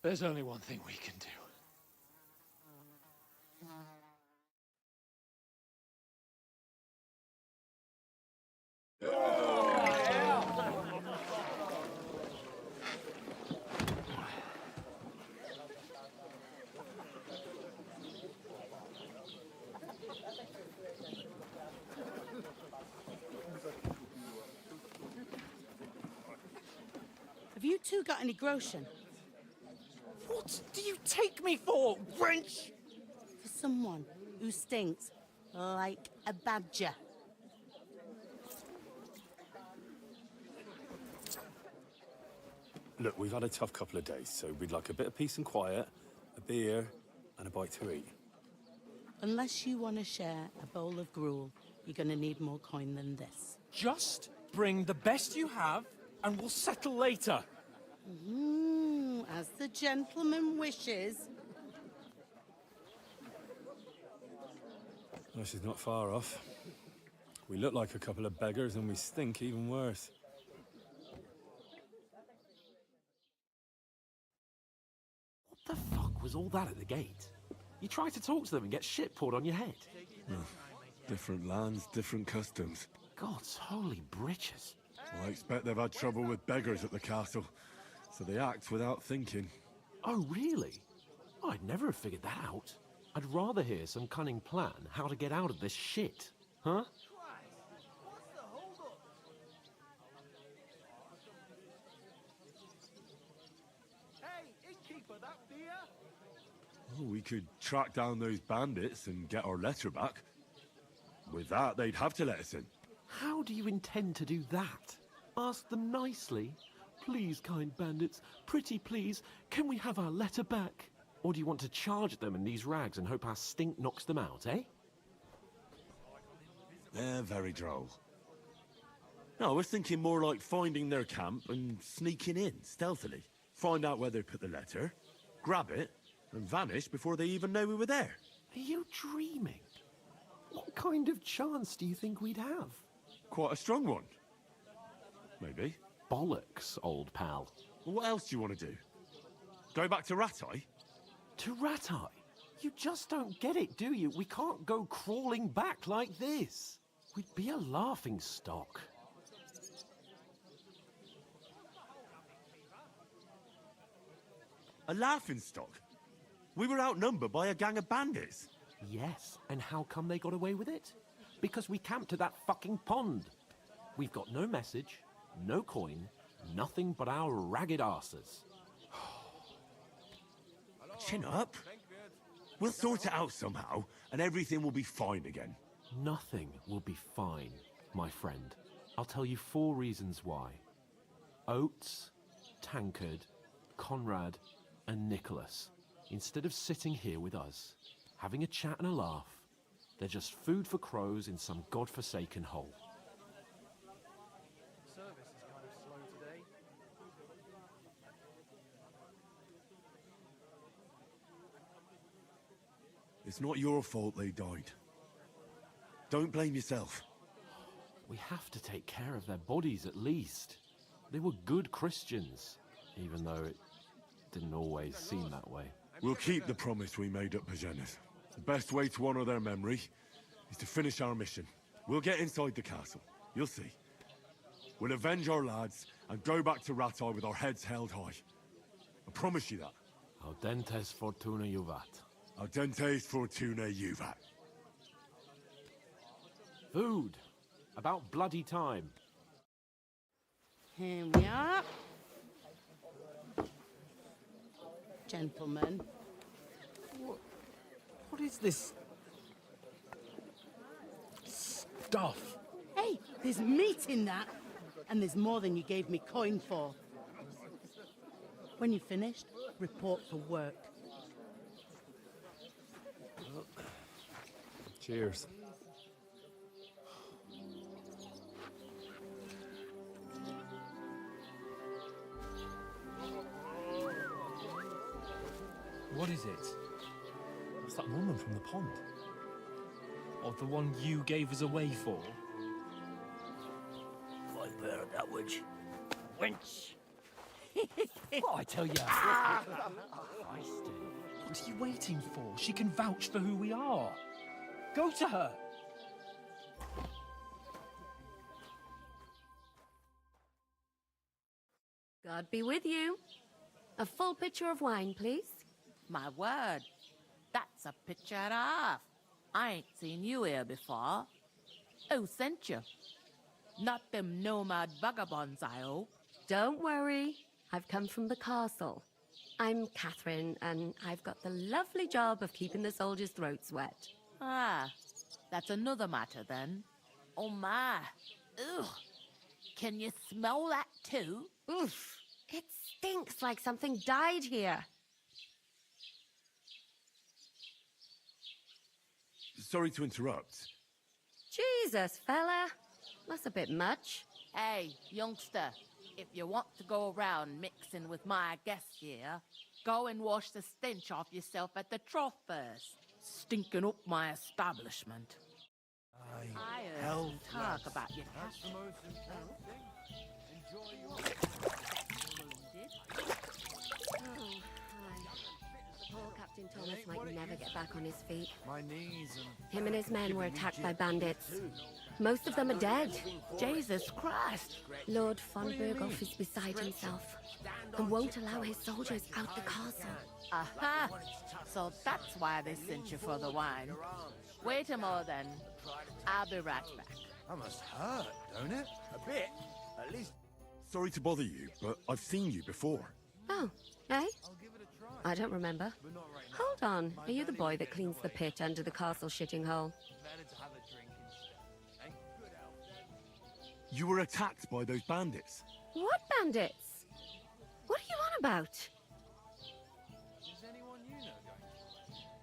[SPEAKER 10] There's only one thing we can do.
[SPEAKER 2] Have you two got any groschen?
[SPEAKER 10] What do you take me for, wench?
[SPEAKER 2] For someone who stinks like a badger.
[SPEAKER 6] Look, we've had a tough couple of days, so we'd like a bit of peace and quiet, a beer, and a bite to eat.
[SPEAKER 2] Unless you want to share a bowl of gruel
[SPEAKER 12] You're gonna need more coin than this.
[SPEAKER 10] Just bring the best you have, and we'll settle later.
[SPEAKER 12] As the gentleman wishes.
[SPEAKER 1] Well, she's not far off. We look like a couple of beggars and we stink even worse.
[SPEAKER 9] What the fuck was all that at the gate? You try to talk to them and get shit poured on your head.
[SPEAKER 1] Different lands, different customs.
[SPEAKER 9] God's holy britches.
[SPEAKER 1] Well, I expect they've had trouble with beggars at the castle, so they act without thinking.
[SPEAKER 9] Oh, really? Oh, I'd never have figured that out. I'd rather hear some cunning plan how to get out of this shit. Huh?
[SPEAKER 1] Oh, we could track down those bandits and get our letter back. With that, they'd have to let us in.
[SPEAKER 9] How do you intend to do that? Ask them nicely. Please, kind bandits, pretty please, can we have our letter back? Or do you want to charge them in these rags and hope our stink knocks them out, eh?
[SPEAKER 1] They're very droll. No, I was thinking more like finding their camp and sneaking in, stealthily. Find out where they put the letter, grab it, and vanish before they even know we were there.
[SPEAKER 9] Are you dreaming? What kind of chance do you think we'd have?
[SPEAKER 1] Quite a strong one. Maybe.
[SPEAKER 9] Bollocks, old pal.
[SPEAKER 1] Well, what else do you want to do? Go back to Ratai?
[SPEAKER 9] To Ratai? You just don't get it, do you? We can't go crawling back like this. We'd be a laughing stock.
[SPEAKER 1] A laughing stock? We were outnumbered by a gang of bandits.
[SPEAKER 9] Yes, and how come they got away with it? Because we camped at that fucking pond. We've got no message, no coin, nothing but our ragged arses.
[SPEAKER 1] Chin up. We'll sort it out somehow, and everything will be fine again.
[SPEAKER 9] Nothing will be fine, my friend. I'll tell you 4 reasons why. Oates, Tankard, Conrad, and Nicholas, instead of sitting here with us, having a chat and a laugh, they're just food for crows in some godforsaken hole.
[SPEAKER 10] Service is kind of slow today.
[SPEAKER 1] It's not your fault they died. Don't blame yourself.
[SPEAKER 9] We have to take care of their bodies at least. They were good Christians, even though it didn't always seem that way.
[SPEAKER 1] We'll keep the promise we made at Pagenes. The best way to honor their memory is to finish our mission. We'll get inside the castle. You'll see. We'll avenge our lads and go back to Ratai with our heads held high. I promise you that.
[SPEAKER 9] Audentes fortuna juvat.
[SPEAKER 1] Audentes fortuna juvat.
[SPEAKER 9] Food. About bloody time.
[SPEAKER 12] Here we are. Gentlemen.
[SPEAKER 10] What is this stuff?
[SPEAKER 12] Hey, there's meat in that. And there's more than you gave me coin for. When you're finished, report for work.
[SPEAKER 1] Cheers.
[SPEAKER 10] What is it? It's that woman from the pond. Or the one you gave us away for?
[SPEAKER 13] Five pair of that witch. Wench!
[SPEAKER 10] What I tell you? What are you waiting for? She can vouch for who we are. Go to her.
[SPEAKER 14] God be with you. A full pitcher of wine, please.
[SPEAKER 15] My word, that's a picture and a half. I ain't seen you here before. Who sent you? Not them nomad vagabonds, I hope.
[SPEAKER 14] Don't worry. I've come from the castle. I'm Catherine, and I've got the lovely job of keeping the soldiers' throats wet.
[SPEAKER 15] Ah, that's another matter then. Oh my. Ugh. Can you smell that too?
[SPEAKER 14] Oof. It stinks like something died here.
[SPEAKER 1] Sorry to interrupt.
[SPEAKER 14] Jesus, fella. That's a bit much.
[SPEAKER 15] Hey, youngster, if you want to go around mixing with my guests here, go and wash the stench off yourself at the trough first. Stinking up my establishment. I heard some talk about your captain.
[SPEAKER 14] Oh, hi. Poor Captain Thomas might never get back on his feet.
[SPEAKER 16] My knees and...
[SPEAKER 14] Him and his men were attacked by bandits. Most of them are dead.
[SPEAKER 15] Jesus Christ!
[SPEAKER 14] Lord von Berghoff is beside himself and won't allow his soldiers out the castle.
[SPEAKER 15] Aha! So that's why they sent you for the wine. Wait a moment then. I'll be right back.
[SPEAKER 16] That must hurt, don't it? A bit, at least.
[SPEAKER 1] Sorry to bother you, but I've seen you before.
[SPEAKER 14] Oh, eh? I don't remember. Hold on. Are you the boy that cleans the pit under the castle shitting hole?
[SPEAKER 1] You were attacked by those bandits.
[SPEAKER 14] What bandits? What are you on about?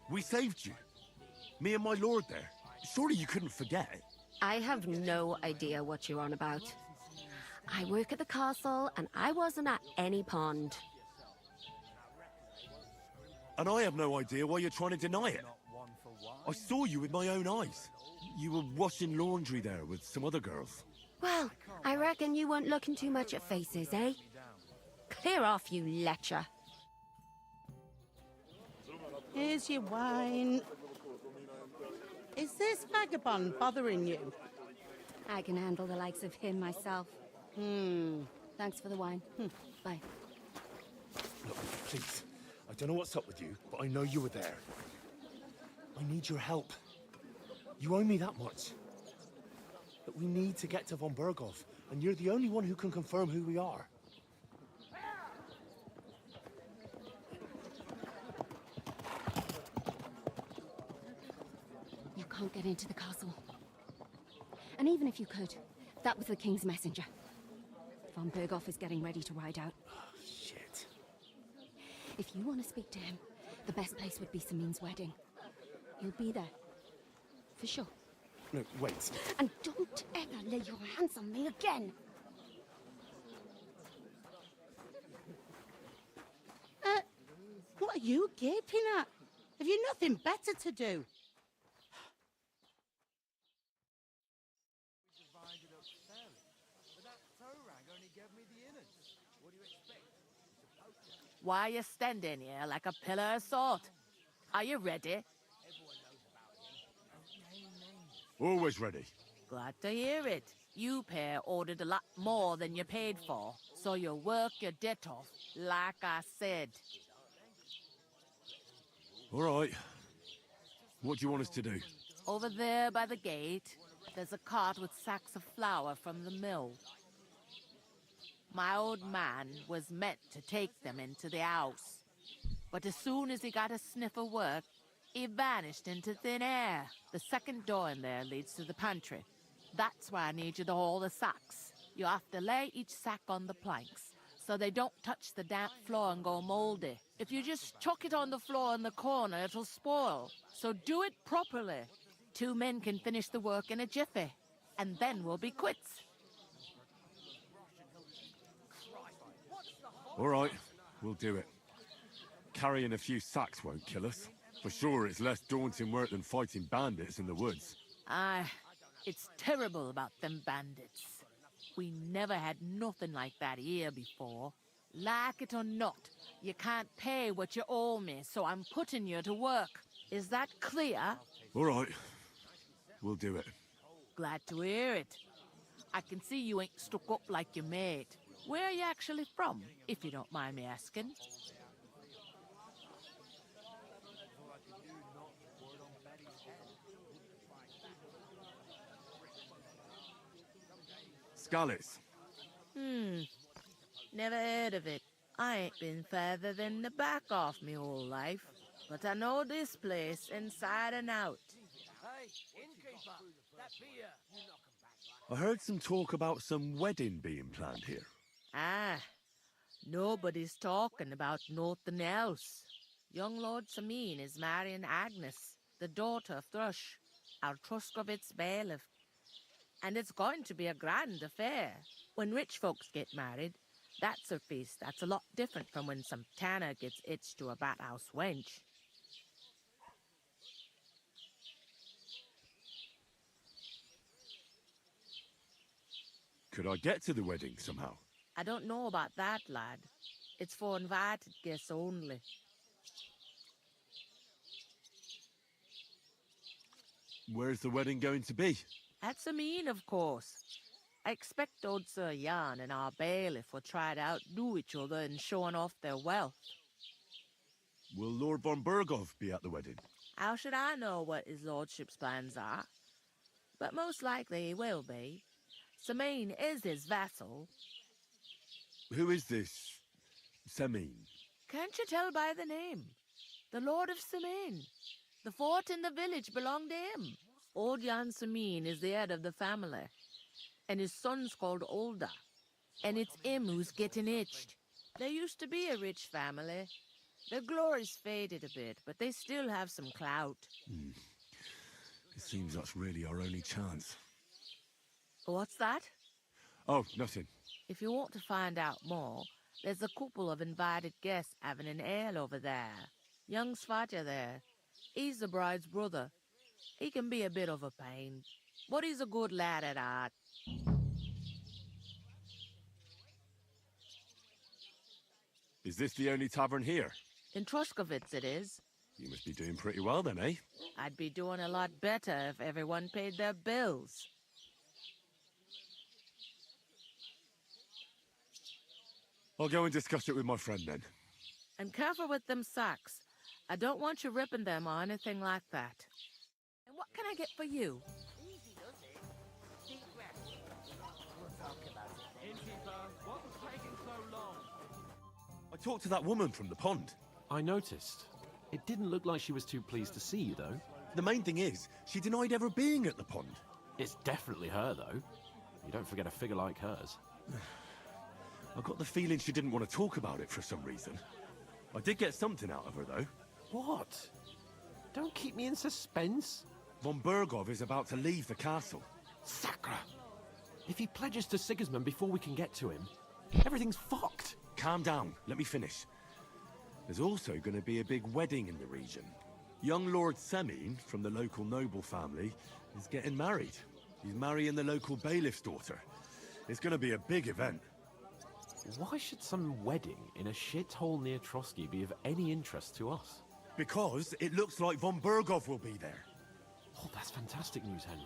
[SPEAKER 1] We saved you. Me and my lord there. Surely you couldn't forget.
[SPEAKER 14] I have no idea what you're on about. I work at the castle, and I wasn't at any pond.
[SPEAKER 1] And I have no idea why you're trying to deny it. I saw you with my own eyes. You were washing laundry there with some other girls.
[SPEAKER 14] Well, I reckon you weren't looking too much at faces, eh? Clear off, you lecher.
[SPEAKER 12] Here's your wine. Is this vagabond bothering you?
[SPEAKER 8] I can handle the likes of him myself. Thanks for the wine. Bye.
[SPEAKER 6] Look, please. I don't know what's up with you, but I know you were there. I need your help. You owe me that much. But we need to get to von Berghoff, and you're the only one who can confirm who we are.
[SPEAKER 8] You can't get into the castle. And even if you could, that was the king's messenger. Von Berghoff is getting ready to ride out.
[SPEAKER 6] Oh, shit.
[SPEAKER 8] If you want to speak to him, the best place would be Samin's wedding. He'll be there. For sure.
[SPEAKER 6] No, wait.
[SPEAKER 8] And don't ever lay your hands on me again!
[SPEAKER 12] What are you gaping at? Have you nothing better to do?
[SPEAKER 15] Why are you standing here like a pillar of salt? Are you ready?
[SPEAKER 1] Always ready.
[SPEAKER 15] Glad to hear it. You pair ordered a lot more than you paid for, so you'll work your debt off, like I said.
[SPEAKER 1] All right. What do you want us to do?
[SPEAKER 15] Over there by the gate, there's a cart with sacks of flour from the mill. My old man was meant to take them into the house, but as soon as he got a sniff of work, he vanished into thin air. The second door in there leads to the pantry. That's why I need you to haul the sacks. You have to lay each sack on the planks, so they don't touch the damp floor and go moldy. If you just chuck it on the floor in the corner, it'll spoil. So do it properly. 2 men can finish the work in a jiffy, and then we'll be quits.
[SPEAKER 1] All right, we'll do it. Carrying a few sacks won't kill us. For sure, it's less daunting work than fighting bandits in the woods.
[SPEAKER 15] Aye, it's terrible about them bandits. We never had nothing like that here before. Like it or not, you can't pay what you owe me, so I'm putting you to work. Is that clear?
[SPEAKER 1] All right, we'll do it.
[SPEAKER 15] Glad to hear it. I can see you ain't stuck up like your mate. Where are you actually from, if you don't mind me asking?
[SPEAKER 1] Skalitz.
[SPEAKER 15] Never heard of it. I ain't been further than the back off me whole life, but I know this place inside and out.
[SPEAKER 13] Hey, innkeeper, that beer.
[SPEAKER 1] I heard some talk about some wedding being planned here.
[SPEAKER 15] Ah, nobody's talking about nothing else. Young Lord Samin is marrying Agnes, the daughter of Thrush, our Truskovitz bailiff. And it's going to be a grand affair. When rich folks get married, that's a feast that's a lot different from when some tanner gets hitched to a bathhouse wench.
[SPEAKER 1] Could I get to the wedding somehow?
[SPEAKER 15] I don't know about that, lad. It's for invited guests only.
[SPEAKER 1] Where's the wedding going to be?
[SPEAKER 15] At Sameen, of course. I expect old Sir Jan and our bailiff will try to outdo each other in showing off their wealth.
[SPEAKER 1] Will Lord von Bergov be at the wedding?
[SPEAKER 15] How should I know what his lordship's plans are? But most likely he will be. Sameen is his vassal.
[SPEAKER 1] Who is this Semin?
[SPEAKER 15] Can't you tell by the name? The Lord of Sameen. The fort and the village belong to him. Old Jan Sameen is the head of the family, and his son's called Olda, and it's him who's getting hitched. There used to be a rich family. Their glory's faded a bit, but they still have some clout.
[SPEAKER 1] It seems that's really our only chance.
[SPEAKER 15] What's that?
[SPEAKER 1] Oh, nothing.
[SPEAKER 15] If you want to find out more, there's a couple of invited guests having an ale over there. Young Svatja there. He's the bride's brother. He can be a bit of a pain, but he's a good lad at heart.
[SPEAKER 1] Is this the only tavern here?
[SPEAKER 15] In Troskovitz it is.
[SPEAKER 1] You must be doing pretty well then, eh?
[SPEAKER 15] I'd be doing a lot better if everyone paid their bills.
[SPEAKER 1] I'll go and discuss it with my friend then.
[SPEAKER 15] And careful with them socks. I don't want you ripping them or anything like that. And what can I get for you?
[SPEAKER 13] Easy does it. Deep breath. We'll talk about it.
[SPEAKER 4] Innkeeper, what was taking so long?
[SPEAKER 1] I talked to that woman from the pond.
[SPEAKER 9] I noticed. It didn't look like she was too pleased to see you, though.
[SPEAKER 1] The main thing is, she denied ever being at the pond.
[SPEAKER 9] It's definitely her, though. You don't forget a figure like hers.
[SPEAKER 1] I got the feeling she didn't want to talk about it for some reason. I did get something out of her, though.
[SPEAKER 9] What? Don't keep me in suspense.
[SPEAKER 1] Von Bergov is about to leave the castle.
[SPEAKER 9] Sacra! If he pledges to Sigismund before we can get to him, everything's fucked.
[SPEAKER 1] Calm down. Let me finish. There's also going to be a big wedding in the region. Young Lord Semin, from the local noble family, is getting married. He's marrying the local bailiff's daughter. It's going to be a big event.
[SPEAKER 9] Why should some wedding in a shithole near Trotsky be of any interest to us?
[SPEAKER 1] Because it looks like von Bergov will be there.
[SPEAKER 9] Oh, that's fantastic news, Henry.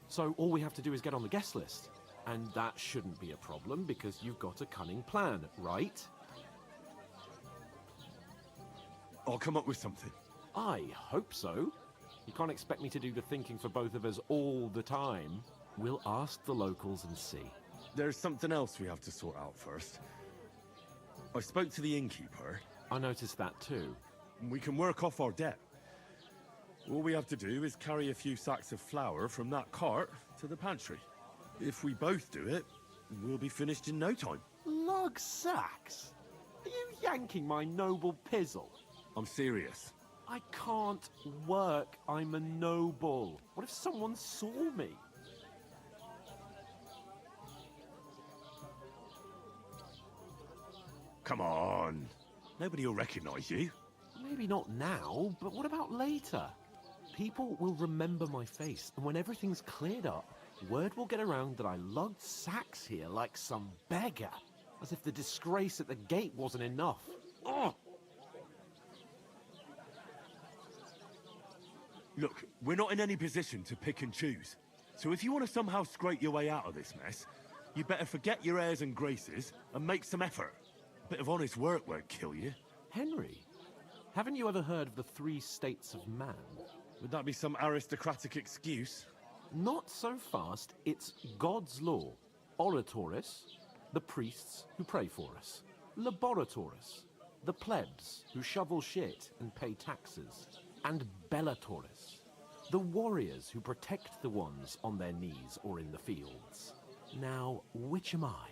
[SPEAKER 9] So all we have to do is get on the guest list. And that shouldn't be a problem because you've got a cunning plan, right?
[SPEAKER 1] I'll come up with something.
[SPEAKER 9] I hope so. You can't expect me to do the thinking for both of us all the time. We'll ask the locals and see.
[SPEAKER 1] There's something else we have to sort out first. I spoke to the innkeeper.
[SPEAKER 9] I noticed that too.
[SPEAKER 1] We can work off our debt. All we have to do is carry a few sacks of flour from that cart to the pantry. If we both do it, we'll be finished in no time.
[SPEAKER 9] Lug sacks? Are you yanking my noble pizzle?
[SPEAKER 1] I'm serious.
[SPEAKER 9] I can't work. I'm a noble. What if someone saw me?
[SPEAKER 1] Come on. Nobody will recognize you.
[SPEAKER 9] Maybe not now, but what about later? People will remember my face, and when everything's cleared up, word will get around that I lugged sacks here like some beggar. As if the disgrace at the gate wasn't enough. Ugh!
[SPEAKER 1] Look, we're not in any position to pick and choose. So if you want to somehow scrape your way out of this mess, you better forget your airs and graces and make some effort. A bit of honest work won't kill you.
[SPEAKER 9] Henry, haven't you ever heard of the 3 states of man?
[SPEAKER 1] Would that be some aristocratic excuse?
[SPEAKER 9] Not so fast. It's God's law. Oratoris, the priests who pray for us. Laboratoris, the plebs who shovel shit and pay taxes. And Bellatoris, the warriors who protect the ones on their knees or in the fields. Now, which am I?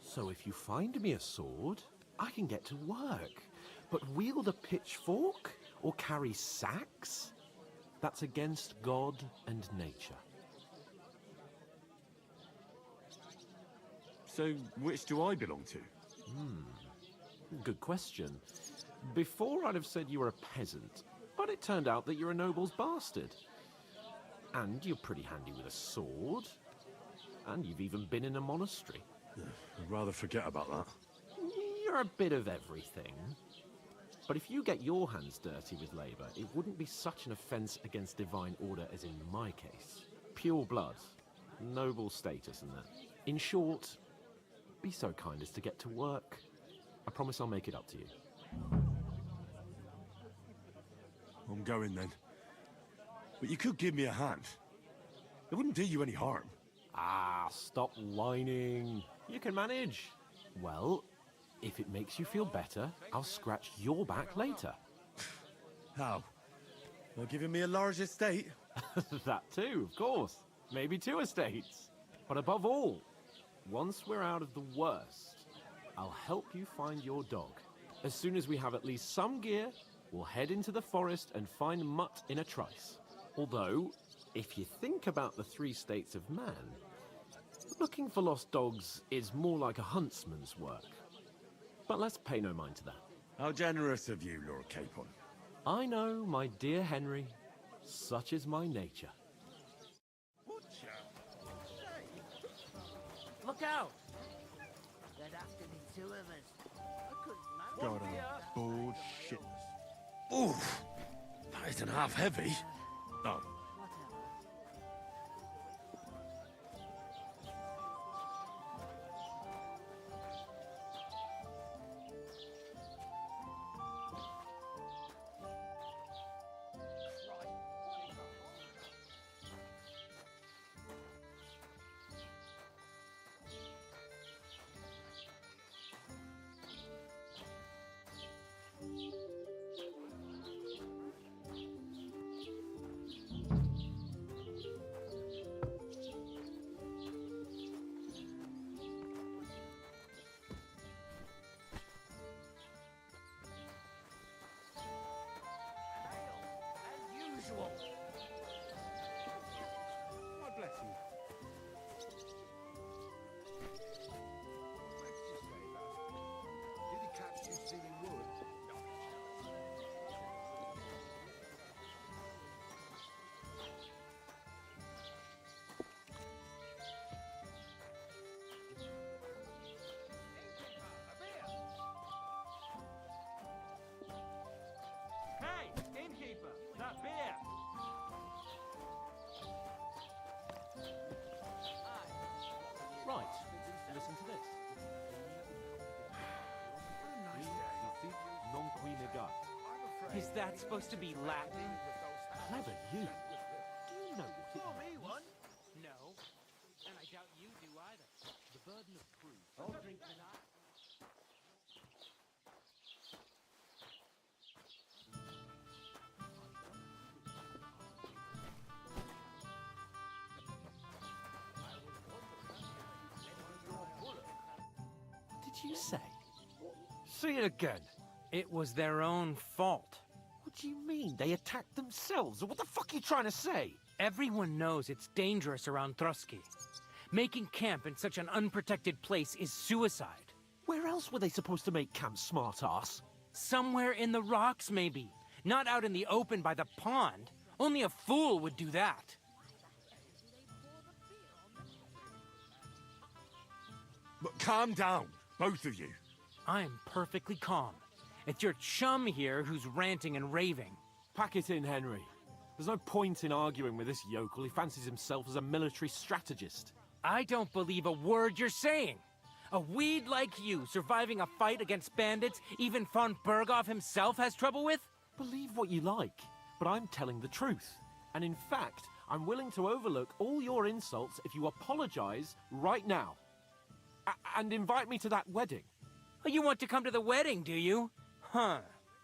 [SPEAKER 9] So if you find me a sword, I can get to work. But wield a pitchfork or carry sacks? That's against God and nature.
[SPEAKER 1] So, which do I belong to?
[SPEAKER 9] Good question. Before I'd have said you were a peasant, but it turned out that you're a noble's bastard. And you're pretty handy with a sword. And you've even been in a monastery.
[SPEAKER 1] I'd rather forget about that.
[SPEAKER 9] You're a bit of everything. But if you get your hands dirty with labour, it wouldn't be such an offence against divine order as in my case. Pure blood, noble status and that. In short, be so kind as to get to work. I promise I'll make it up to you.
[SPEAKER 1] I'm going then. But you could give me a hand. It wouldn't do you any harm.
[SPEAKER 9] Ah, stop whining. You can manage. Well, if it makes you feel better, I'll scratch your back later.
[SPEAKER 1] How? By giving me a large estate?
[SPEAKER 9] That too, of course. Maybe 2 estates. But above all, once we're out of the worst, I'll help you find your dog. As soon as we have at least some gear, we'll head into the forest and find Mutt in a trice. Although, if you think about the 3 states of man, looking for lost dogs is more like a huntsman's work. But let's pay no mind to that.
[SPEAKER 1] How generous of you, Lord Capon.
[SPEAKER 9] I know, my dear Henry. Such is my nature.
[SPEAKER 13] Look out! There'd have to be 2 of us. I couldn't manage.
[SPEAKER 1] God, I'm bullshit. Oof! That isn't half heavy. Oh.
[SPEAKER 16] God bless you. Did he catch you stealing wood?
[SPEAKER 4] Hey, innkeeper, that beer!
[SPEAKER 9] Right, listen to this. Non qui negat.
[SPEAKER 10] Is that supposed to be Latin?
[SPEAKER 9] Clever you. Do you know what it means?
[SPEAKER 10] One? No. And I doubt you do either.
[SPEAKER 9] The burden of proof. I'll drink the night. Did you say?
[SPEAKER 10] See it again. It was their own fault.
[SPEAKER 9] What do you mean? They attacked themselves? What the fuck are you trying to say?
[SPEAKER 10] Everyone knows it's dangerous around Trusky. Making camp in such an unprotected place is suicide.
[SPEAKER 9] Where else were they supposed to make camp, smart-ass?
[SPEAKER 10] Somewhere in the rocks, maybe. Not out in the open by the pond. Only a fool would do that.
[SPEAKER 1] But calm down, both of you.
[SPEAKER 10] I'm perfectly calm. It's your chum here who's ranting and raving.
[SPEAKER 9] Pack it in, Henry. There's no point in arguing with this yokel. He fancies himself as a military strategist.
[SPEAKER 10] I don't believe a word you're saying. A weed like you surviving a fight against bandits even von Berghoff himself has trouble with?
[SPEAKER 9] Believe what you like, but I'm telling the truth. And in fact, I'm willing to overlook all your insults if you apologize right now. And invite me to that wedding.
[SPEAKER 10] Oh, you want to come to the wedding, do you? Huh.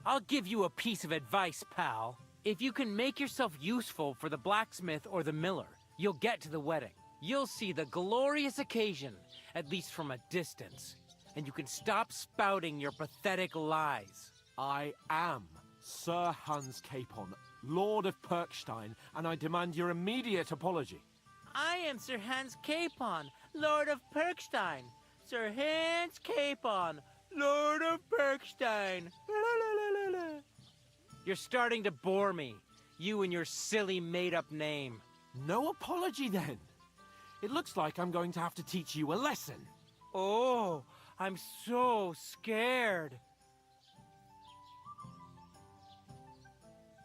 [SPEAKER 10] I'll give you a piece of advice, pal. If you can make yourself useful for the blacksmith or the miller, you'll get to the wedding. You'll see the glorious occasion, at least from a distance. And you can stop spouting your pathetic lies.
[SPEAKER 9] I am Sir Hans Capon, Lord of Perkstein, and I demand your immediate apology.
[SPEAKER 10] I am Sir Hans Capon, Lord of Perkstein.
[SPEAKER 17] Sir Hans Capon, Lord of Berkstein. You're starting to bore me. You and your silly made-up name.
[SPEAKER 9] No apology, then. It looks like I'm going to have to teach you a lesson.
[SPEAKER 17] Oh, I'm so scared.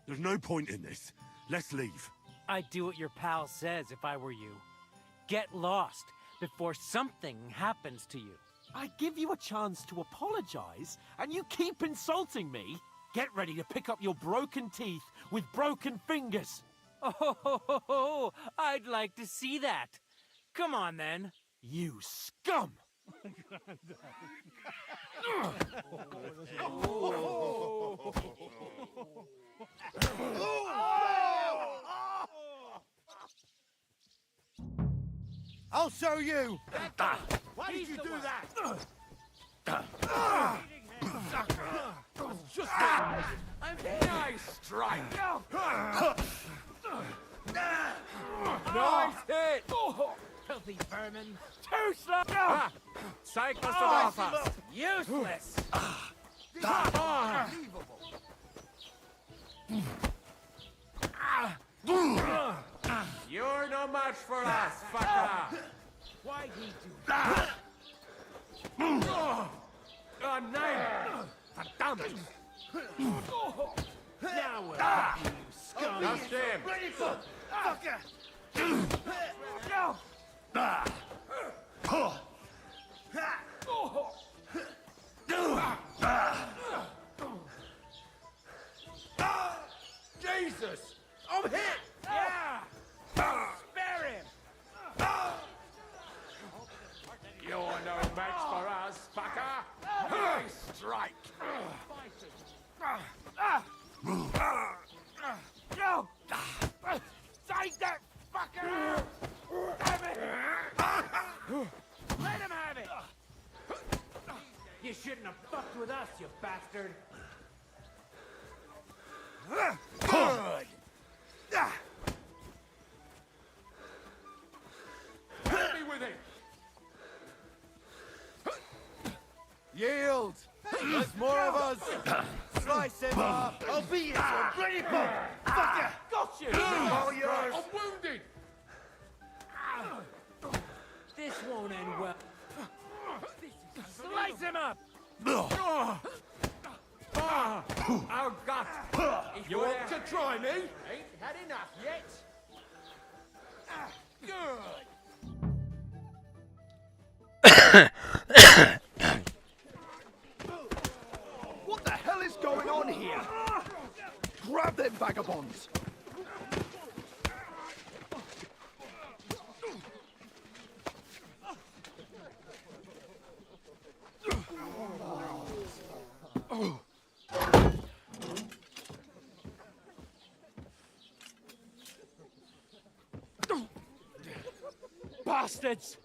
[SPEAKER 1] There's no point in this. Let's leave.
[SPEAKER 17] I'd do what your pal says if I were you. Get lost before something happens to you.
[SPEAKER 9] I give you a chance to apologize, and you keep insulting me. Get ready to pick up your broken teeth with broken fingers.
[SPEAKER 17] Oh, I'd like to see that. Come on, then.
[SPEAKER 9] You scum!
[SPEAKER 16] I'll show you! Why did you do that?
[SPEAKER 4] Nice strike! Nice hit!
[SPEAKER 17] Filthy vermin.
[SPEAKER 4] Too slow! Psychosophos!
[SPEAKER 17] Useless!
[SPEAKER 4] You're no match for us, fucker!
[SPEAKER 17] Why'd he do that?
[SPEAKER 4] Oh, nine! Verdammt!
[SPEAKER 17] Now we're happy, you scum.
[SPEAKER 4] That's him!
[SPEAKER 16] Ready for fucker!
[SPEAKER 4] Jesus! I'm hit!
[SPEAKER 17] Yeah! Spare him!
[SPEAKER 4] You're no match for us, fucker! Nice strike!
[SPEAKER 17] No! Take that fucker! Damn it! Let him have it! You shouldn't have fucked with us, you bastard!
[SPEAKER 16] Good!
[SPEAKER 4] Help me with it!
[SPEAKER 16] Yield! There's more of us! Slice him up! I'll beat you to a bloody pulp! Fucker!
[SPEAKER 17] Got you!
[SPEAKER 16] All yours!
[SPEAKER 4] I'm wounded!
[SPEAKER 17] This won't end well. Slice him up!
[SPEAKER 4] Oh, God!
[SPEAKER 16] You want to try me?
[SPEAKER 4] Ain't had enough yet!
[SPEAKER 16] What the hell is going on here? Grab them vagabonds!
[SPEAKER 10] Bastards!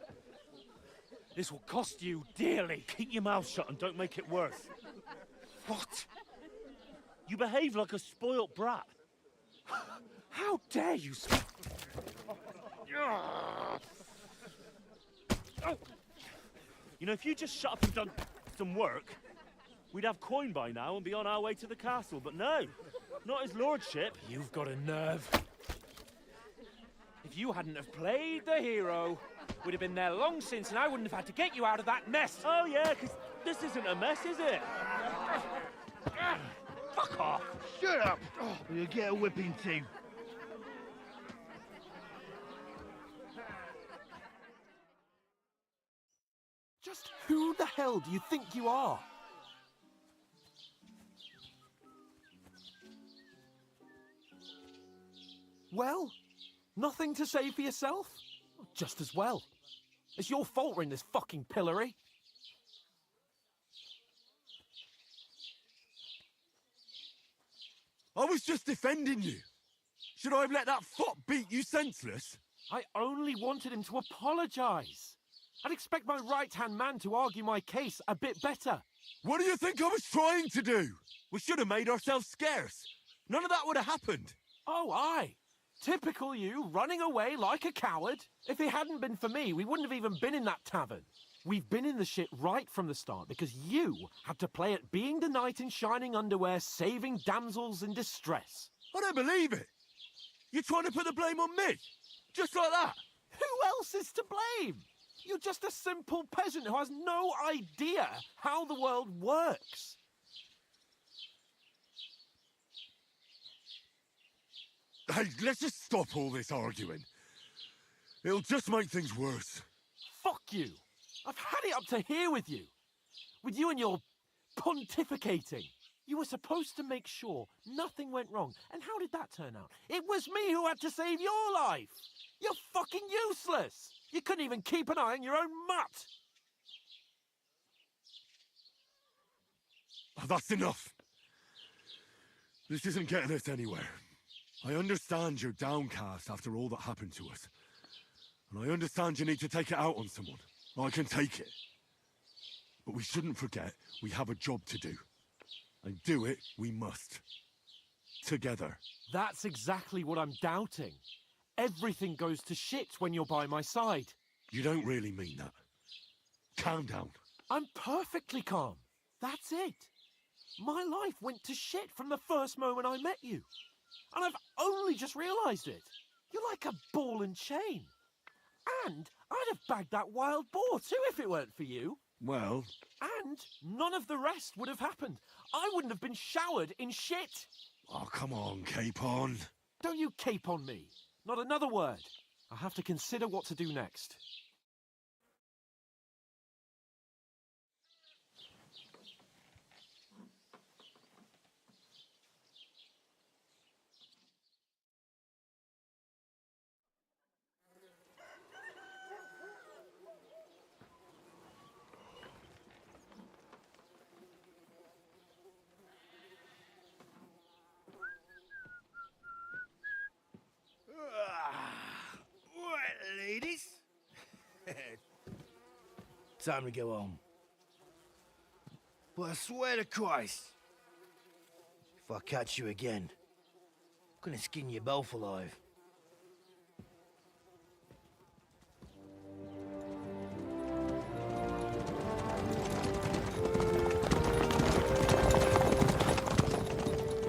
[SPEAKER 10] This will cost you dearly.
[SPEAKER 6] Keep your mouth shut and don't make it worse. What? You behave like a spoilt brat.
[SPEAKER 10] How dare you speak?
[SPEAKER 6] You know, if you just shut up and done some work, we'd have coin by now and be on our way to the castle. But no, not his lordship.
[SPEAKER 10] You've got a nerve. If you hadn't have played the hero, we'd have been there long since and I wouldn't have had to get you out of that mess.
[SPEAKER 6] Oh yeah, because this isn't a mess, is it? Fuck off.
[SPEAKER 16] Shut up! Or you'll get a whipping too.
[SPEAKER 9] Just who the hell do you think you are? Well, nothing to say for yourself? Just as well. It's your fault we're in this fucking pillory.
[SPEAKER 1] I was just defending you. Should I have let that fop beat you senseless?
[SPEAKER 9] I only wanted him to apologise. I'd expect my right-hand man to argue my case a bit better.
[SPEAKER 1] What do you think I was trying to do? We should have made ourselves scarce. None of that would have happened.
[SPEAKER 9] Oh, aye. Typical you, running away like a coward. If it hadn't been for me, we wouldn't have even been in that tavern. We've been in the shit right from the start because you had to play at being the knight in shining underwear, saving damsels in distress.
[SPEAKER 1] I don't believe it. You're trying to put the blame on me? Just like that?
[SPEAKER 9] Who else is to blame? You're just a simple peasant who has no idea how the world works.
[SPEAKER 1] Hey, let's just stop all this arguing. It'll just make things worse.
[SPEAKER 9] Fuck you. I've had it up to here with you. With you and your pontificating. You were supposed to make sure nothing went wrong. And how did that turn out? It was me who had to save your life. You're fucking useless. You couldn't even keep an eye on your own mutt.
[SPEAKER 1] Oh, that's enough. This isn't getting us anywhere. I understand you're downcast after all that happened to us. And I understand you need to take it out on someone. I can take it. But we shouldn't forget we have a job to do. And do it we must. Together.
[SPEAKER 9] That's exactly what I'm doubting. Everything goes to shit when you're by my side.
[SPEAKER 1] You don't really mean that. Calm down.
[SPEAKER 9] I'm perfectly calm. That's it. My life went to shit from the first moment I met you. And I've only just realised it. You're like a ball and chain. And I'd have bagged that wild boar too if it weren't for you.
[SPEAKER 1] Well...
[SPEAKER 9] And none of the rest would have happened. I wouldn't have been showered in shit.
[SPEAKER 1] Oh, come on, Capon.
[SPEAKER 9] Don't you cape on me. Not another word. I have to consider what to do next.
[SPEAKER 16] Right, ladies. Time to go home. But I swear to Christ, if I catch you again, I'm gonna skin you both alive.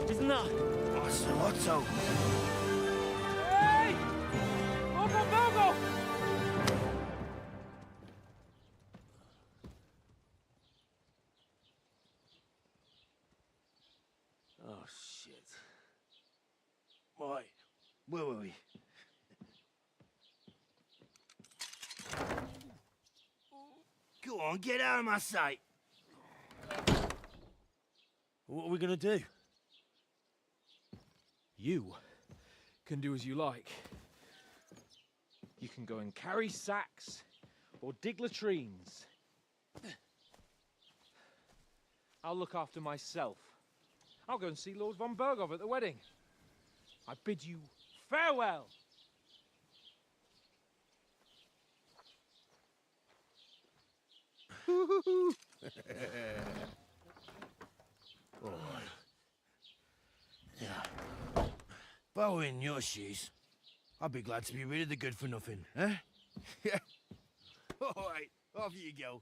[SPEAKER 17] Isn't that?
[SPEAKER 16] Oh, so Otto.
[SPEAKER 10] Hey! Ogo, Bogo!
[SPEAKER 16] Oh, shit. Right, where were we? Go on, get out of my sight. What are we gonna do?
[SPEAKER 10] You can do as you like. You can go and carry sacks or dig latrines. I'll look after myself. I'll go and see Lord von Bergov at the wedding. I bid you farewell.
[SPEAKER 16] All right. Yeah. If I were in your shoes, I'd be glad to be rid of the good for nothing, eh? Yeah. All right, off you go.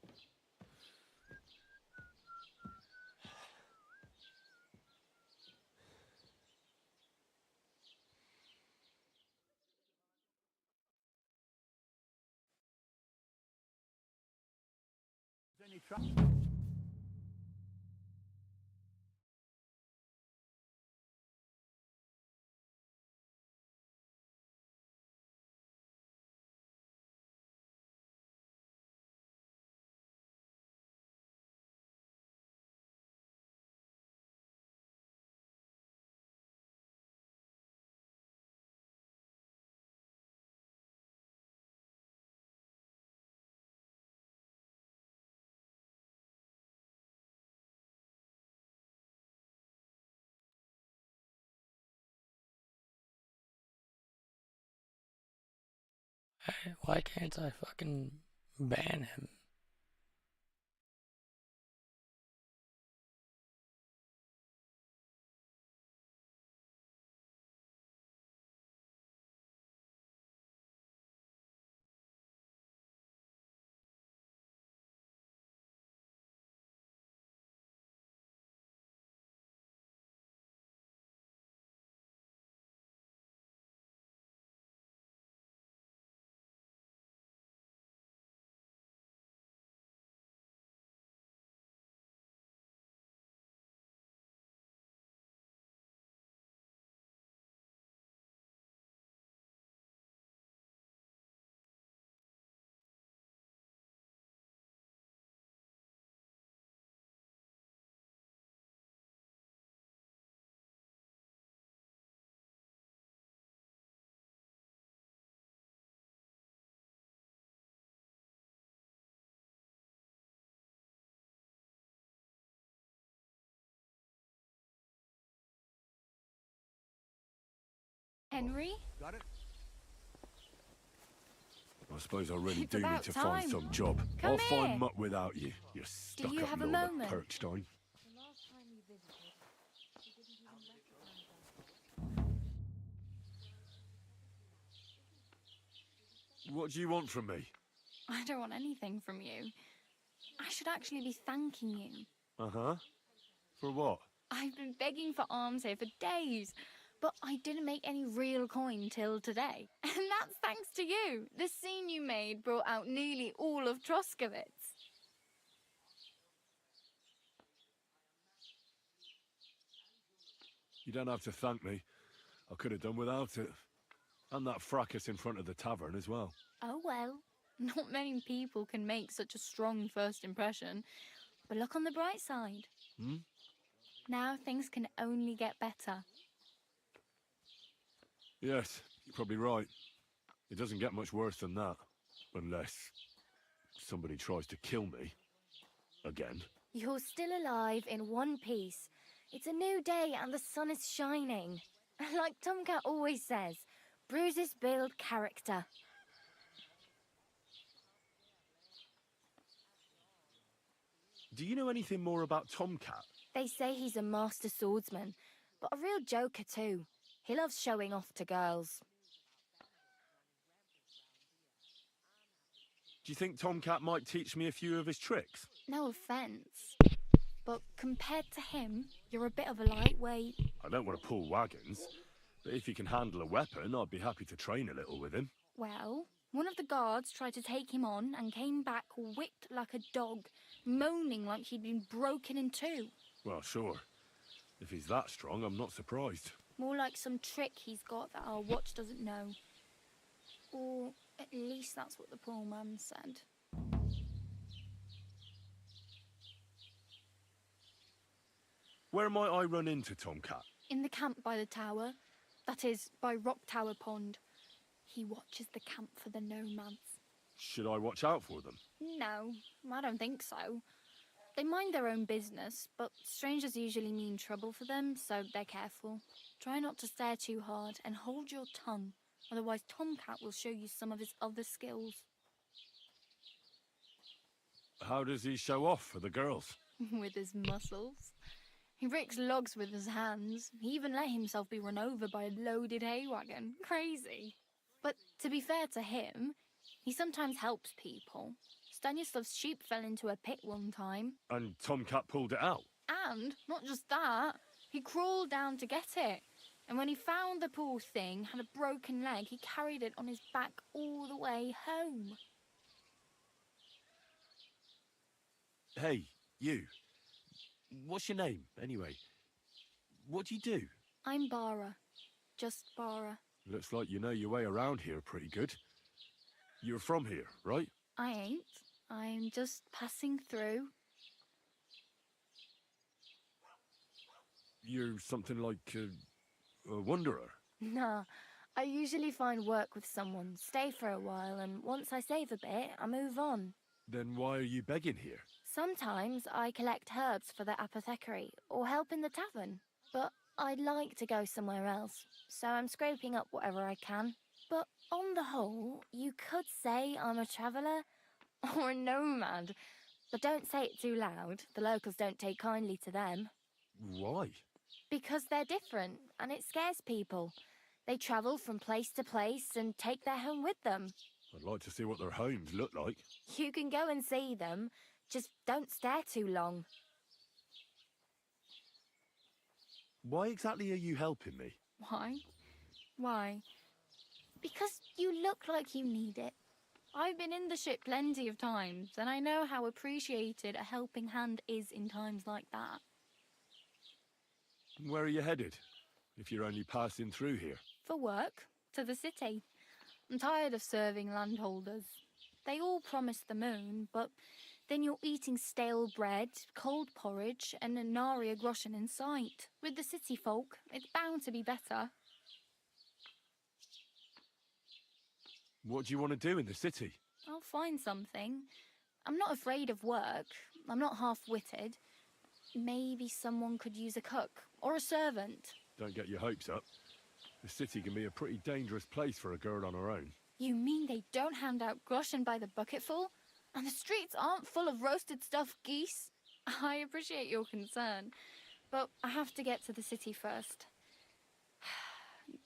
[SPEAKER 16] Any trouble?
[SPEAKER 3] Why can't I fucking ban him?
[SPEAKER 8] Henry?
[SPEAKER 5] Got it?
[SPEAKER 1] I suppose I really
[SPEAKER 8] It's
[SPEAKER 1] do need
[SPEAKER 8] about
[SPEAKER 1] to find
[SPEAKER 8] time.
[SPEAKER 1] some job.
[SPEAKER 8] Come
[SPEAKER 1] I'll find
[SPEAKER 8] here.
[SPEAKER 1] mutt without you, you stuck-up
[SPEAKER 8] you have a
[SPEAKER 1] lord of
[SPEAKER 8] moment?
[SPEAKER 1] Perkstein.
[SPEAKER 8] The last time we visited, she didn't even recognize us.
[SPEAKER 1] What do you want from me?
[SPEAKER 8] I don't want anything from you. I should actually be thanking you.
[SPEAKER 1] Uh-huh. For what?
[SPEAKER 8] I've been begging for alms here for days, but I didn't make any real coin till today. And that's thanks to you. The scene you made brought out nearly all of Troskowitz.
[SPEAKER 1] You don't have to thank me. I could have done without it. And that fracas in front of the tavern as well.
[SPEAKER 8] Oh well, not many people can make such a strong first impression. But look on the bright side.
[SPEAKER 1] Hmm?
[SPEAKER 8] Now things can only get better.
[SPEAKER 1] Yes, you're probably right. It doesn't get much worse than that. Unless somebody tries to kill me. Again.
[SPEAKER 8] You're still alive in one piece. It's a new day and the sun is shining. Like Tomcat always says, bruises build character.
[SPEAKER 1] Do you know anything more about Tomcat?
[SPEAKER 8] They say he's a master swordsman, but a real joker too. He loves showing off to girls.
[SPEAKER 1] Do you think Tomcat might teach me a few of his tricks?
[SPEAKER 8] No offence, but compared to him, you're a bit of a lightweight.
[SPEAKER 1] I don't want to pull wagons, but if he can handle a weapon, I'd be happy to train a little with him.
[SPEAKER 8] Well, one of the guards tried to take him on and came back whipped like a dog, moaning like he'd been broken in two.
[SPEAKER 1] Well, sure. If he's that strong, I'm not surprised.
[SPEAKER 8] More like some trick he's got that our watch doesn't know. Or at least that's what the poor man said.
[SPEAKER 1] Where might I run into Tomcat?
[SPEAKER 8] In the camp by the tower. That is, by Rock Tower Pond. He watches the camp for the nomads.
[SPEAKER 1] Should I watch out for them?
[SPEAKER 8] No, I don't think so. They mind their own business, but strangers usually mean trouble for them, so they're careful. Try not to stare too hard and hold your tongue, otherwise Tomcat will show you some of his other skills.
[SPEAKER 1] How does he show off for the girls?
[SPEAKER 8] With his muscles. He breaks logs with his hands. He even let himself be run over by a loaded hay wagon. Crazy. But to be fair to him, he sometimes helps people. Stanislav's sheep fell into a pit one time.
[SPEAKER 1] And Tomcat pulled it out?
[SPEAKER 8] And, not just that, he crawled down to get it. And when he found the poor thing had a broken leg, he carried it on his back all the way home.
[SPEAKER 1] Hey, you. What's your name, anyway? What do you do?
[SPEAKER 8] I'm Bara. Just Bara.
[SPEAKER 1] Looks like you know your way around here pretty good. You're from here, right?
[SPEAKER 8] I ain't. I'm just passing through.
[SPEAKER 1] You're something like a wanderer.
[SPEAKER 8] Nah, I usually find work with someone, stay for a while, and once I save a bit, I move on.
[SPEAKER 1] Then why are you begging here?
[SPEAKER 8] Sometimes I collect herbs for the apothecary, or help in the tavern. But I'd like to go somewhere else, so I'm scraping up whatever I can. But on the whole, you could say I'm a traveller, or a nomad. But don't say it too loud, the locals don't take kindly to them.
[SPEAKER 1] Why?
[SPEAKER 8] Because they're different, and it scares people. They travel from place to place and take their home with them.
[SPEAKER 1] I'd like to see what their homes look like.
[SPEAKER 8] You can go and see them, just don't stare too long.
[SPEAKER 1] Why exactly are you helping me?
[SPEAKER 8] Why? Why? Because you look like you need it. I've been in the ship plenty of times, and I know how appreciated a helping hand is in times like that.
[SPEAKER 1] Where are you headed, if you're only passing through here?
[SPEAKER 8] For work, to the city. I'm tired of serving landholders. They all promise the moon, but then you're eating stale bread, cold porridge, and a nary a groschen in sight. With the city folk, it's bound to be better.
[SPEAKER 1] What do you want to do in the city?
[SPEAKER 8] I'll find something. I'm not afraid of work. I'm not half-witted. Maybe someone could use a cook or a servant.
[SPEAKER 1] Don't get your hopes up. The city can be a pretty dangerous place for a girl on her own.
[SPEAKER 18] You mean they don't hand out groschen by the bucketful? And the streets aren't full of roasted stuffed geese? I appreciate your concern, but I have to get to the city first.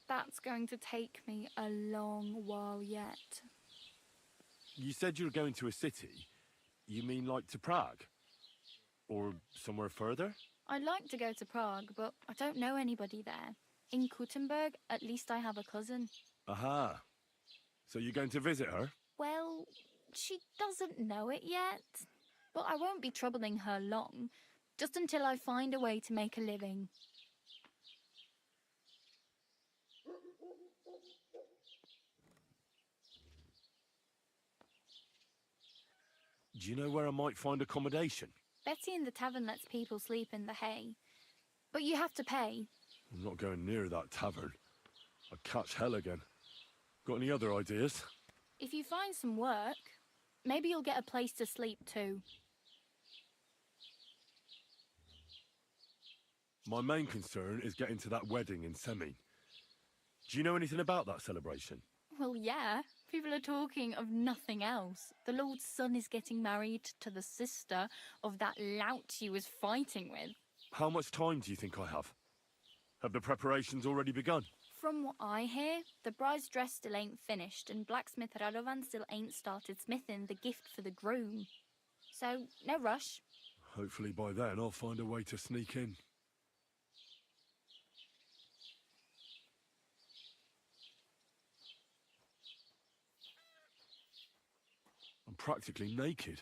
[SPEAKER 18] That's going to take me a long while yet.
[SPEAKER 1] You said you were going to a city. You mean like to Prague? Or somewhere further?
[SPEAKER 18] I'd like to go to Prague, but I don't know anybody there. In Kuttenberg, at least I have a cousin.
[SPEAKER 1] Aha. So you're going to visit her?
[SPEAKER 18] Well, she doesn't know it yet. But I won't be troubling her long, just until I find a way to make a living.
[SPEAKER 1] Do you know where I might find accommodation?
[SPEAKER 18] Betty in the tavern lets people sleep in the hay. But you have to pay.
[SPEAKER 1] I'm not going near that tavern. I'd catch hell again. Got any other ideas?
[SPEAKER 18] If you find some work, maybe you'll get a place to sleep too.
[SPEAKER 1] My main concern is getting to that wedding in Semine. Do you know anything about that celebration?
[SPEAKER 18] Well, yeah. People are talking of nothing else. The Lord's son is getting married to the sister of that lout he was fighting with.
[SPEAKER 1] How much time do you think I have? Have the preparations already begun?
[SPEAKER 18] From what I hear, the bride's dress still ain't finished, and blacksmith Radovan still ain't started smithing the gift for the groom. So, no rush.
[SPEAKER 1] Hopefully by then I'll find a way to sneak in. I'm practically naked.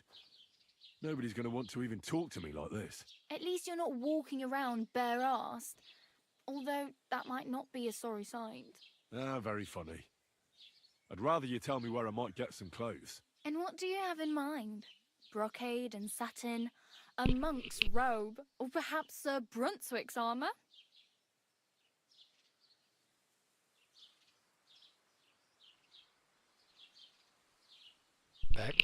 [SPEAKER 1] Nobody's going to want to even talk to me like this.
[SPEAKER 18] At least you're not walking around bare-assed. Although, that might not be a sorry sight.
[SPEAKER 1] Ah, very funny. I'd rather you tell me where I might get some clothes.
[SPEAKER 18] And what do you have in mind? Brocade and satin? A monk's robe? Or perhaps Sir Brunswick's armour?
[SPEAKER 3] Back.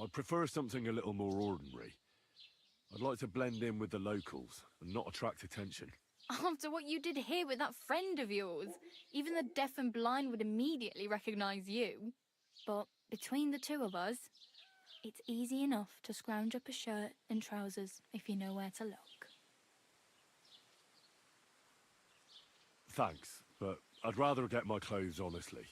[SPEAKER 1] I'd prefer something a little more ordinary. I'd like to blend in with the locals and not attract attention.
[SPEAKER 18] After what you did here with that friend of yours, even the deaf and blind would immediately recognize you. But between the two of us, it's easy enough to scrounge up a shirt and trousers if you know where to look.
[SPEAKER 1] Thanks, but I'd rather get my clothes honestly.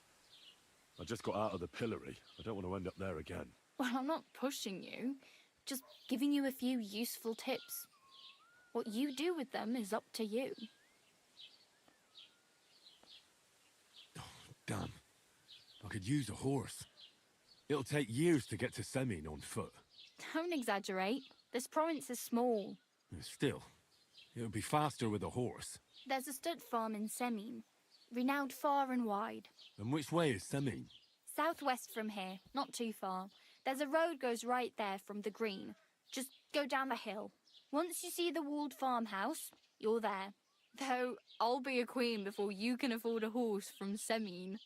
[SPEAKER 1] I just got out of the pillory. I don't want to end up there again.
[SPEAKER 18] Well, I'm not pushing you, just giving you a few useful tips. What you do with them is up to you.
[SPEAKER 1] Damn. I could use a horse. It'll take years to get to Semin on foot.
[SPEAKER 18] Don't exaggerate. This province is small.
[SPEAKER 1] Still, it would be faster with a horse.
[SPEAKER 18] There's a stud farm in Semin, renowned far and wide.
[SPEAKER 1] And which way is Semin?
[SPEAKER 18] Southwest from here, not too far. There's a road goes right there from the green. Just go down the hill. Once you see the walled farmhouse, you're there. Though, I'll be a queen before you can afford a horse from Semin.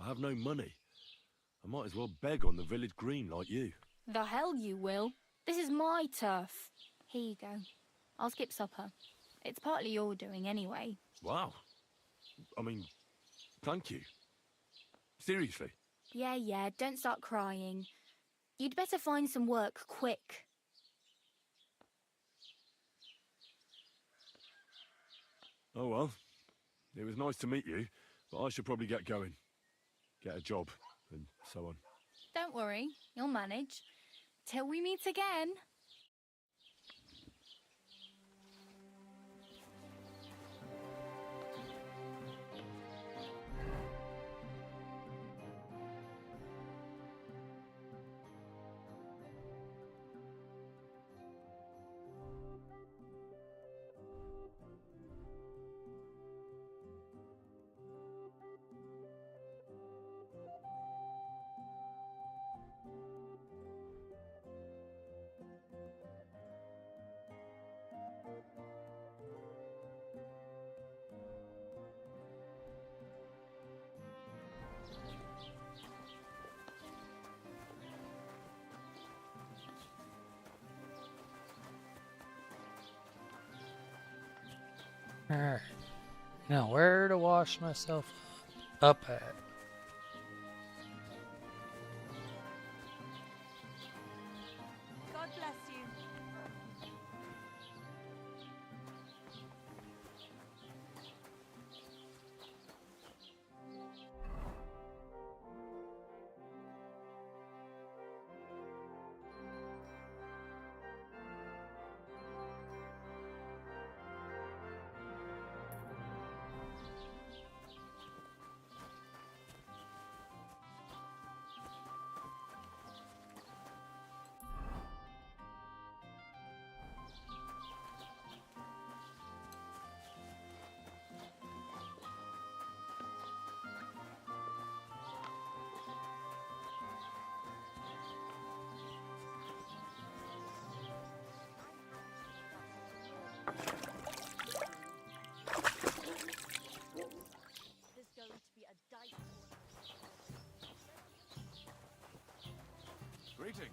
[SPEAKER 1] I have no money. I might as well beg on the village green like you.
[SPEAKER 18] The hell you will. This is my turf. Here you go. I'll skip supper. It's partly your doing anyway.
[SPEAKER 1] Wow. I mean, thank you. Seriously.
[SPEAKER 18] Yeah, don't start crying. You'd better find some work quick.
[SPEAKER 1] Oh well. It was nice to meet you, but I should probably get going. Get a job, and so on.
[SPEAKER 18] Don't worry, you'll manage. Till we meet again.
[SPEAKER 3] Alright. Now, where to wash myself up at?
[SPEAKER 8] God bless you. There's going to be a dice.
[SPEAKER 1] Greetings.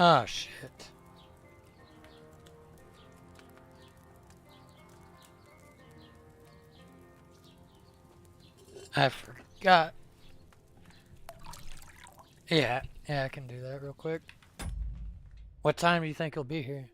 [SPEAKER 3] Oh, shit. I forgot. Yeah, I can do that real quick. What time do you think he'll be here?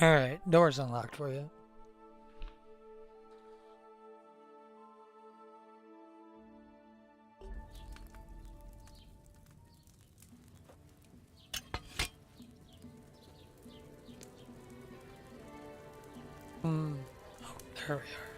[SPEAKER 3] Alright, door's unlocked for you. Oh, there we are.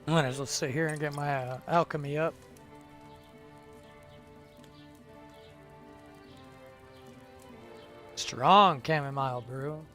[SPEAKER 3] I might as well sit here and get my alchemy up. Strong chamomile brew.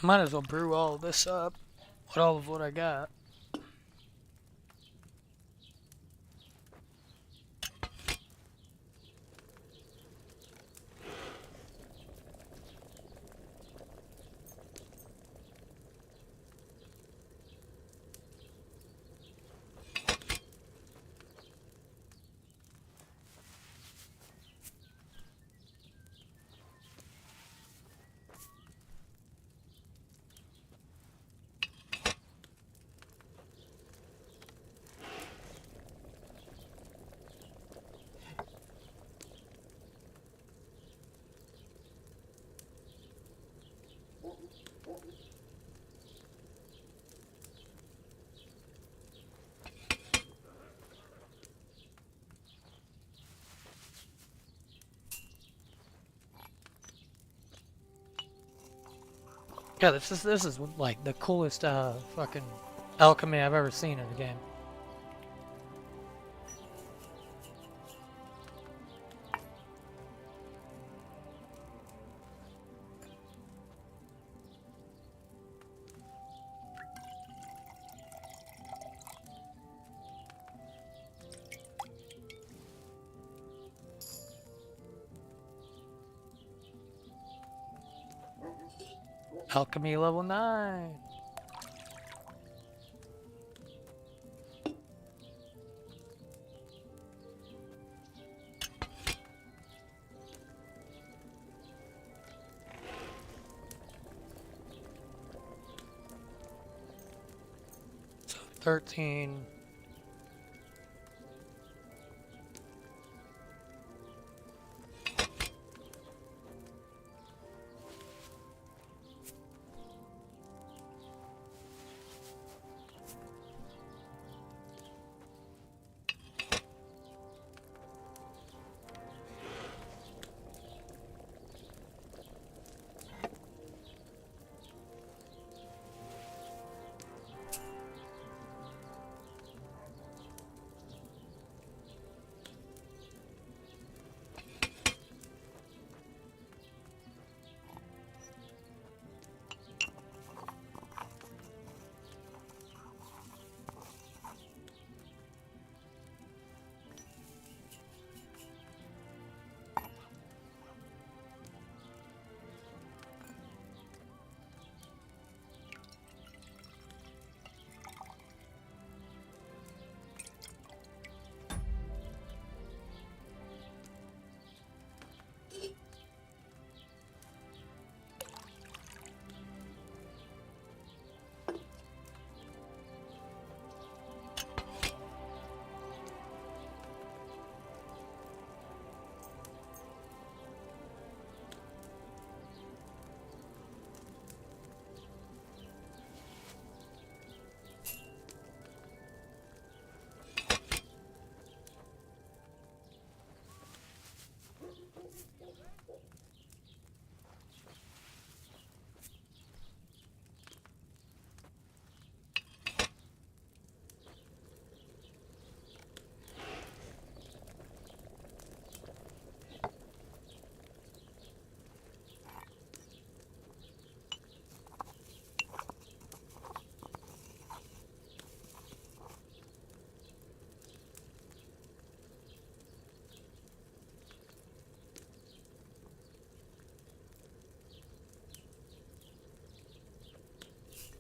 [SPEAKER 3] I might as well brew all of this up with all of what I got. Yeah, this is like the coolest fucking alchemy I've ever seen in a game. Alchemy level 9. So 13.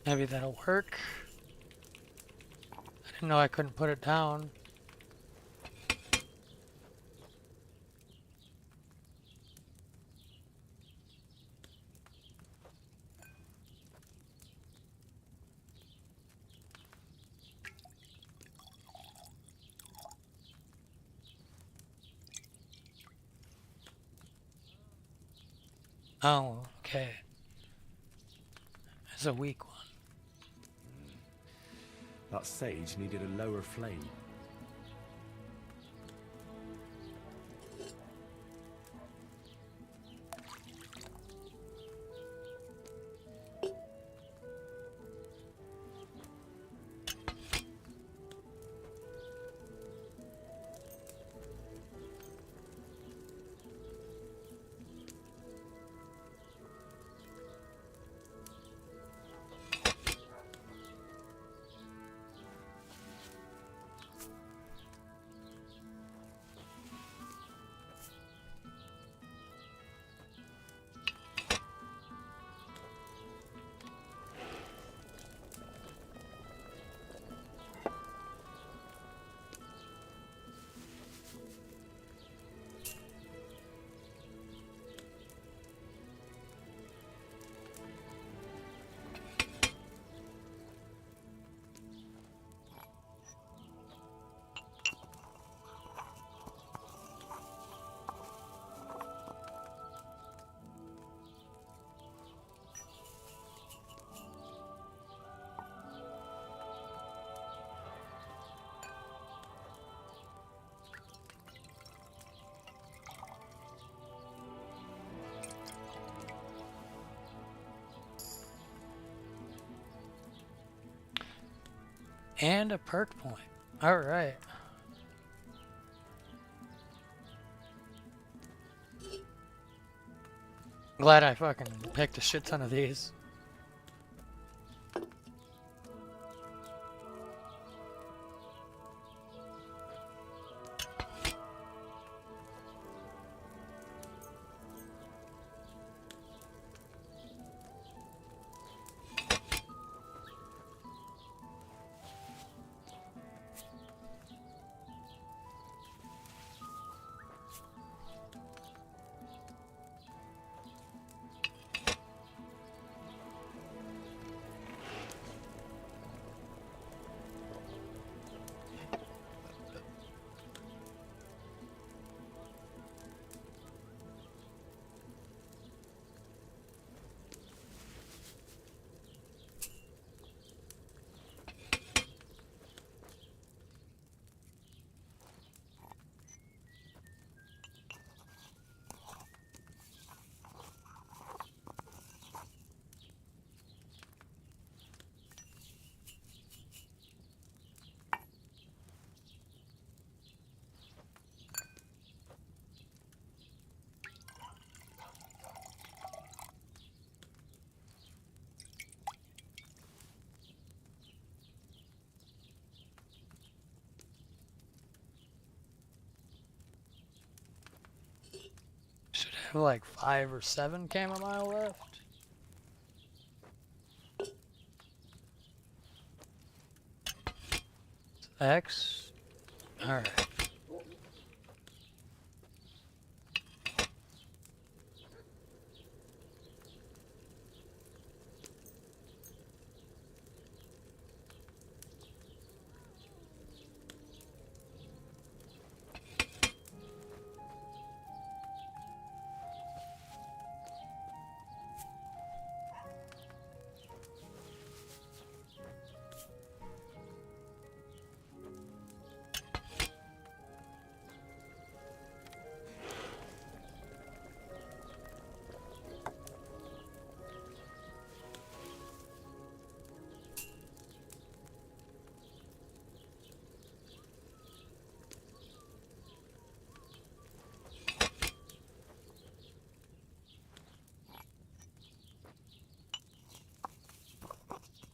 [SPEAKER 3] Maybe that'll work. I didn't know I couldn't put it down. Oh, okay. It's a weak one.
[SPEAKER 1] That sage needed a lower flame. And a perk point. Alright. Glad I fucking picked a shit ton of these.
[SPEAKER 3] have like 5 or 7 chamomile left. X. Alright.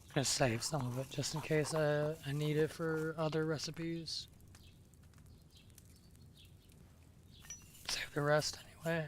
[SPEAKER 3] I'm gonna save some of it just in case I need it for other recipes. Save the rest anyway.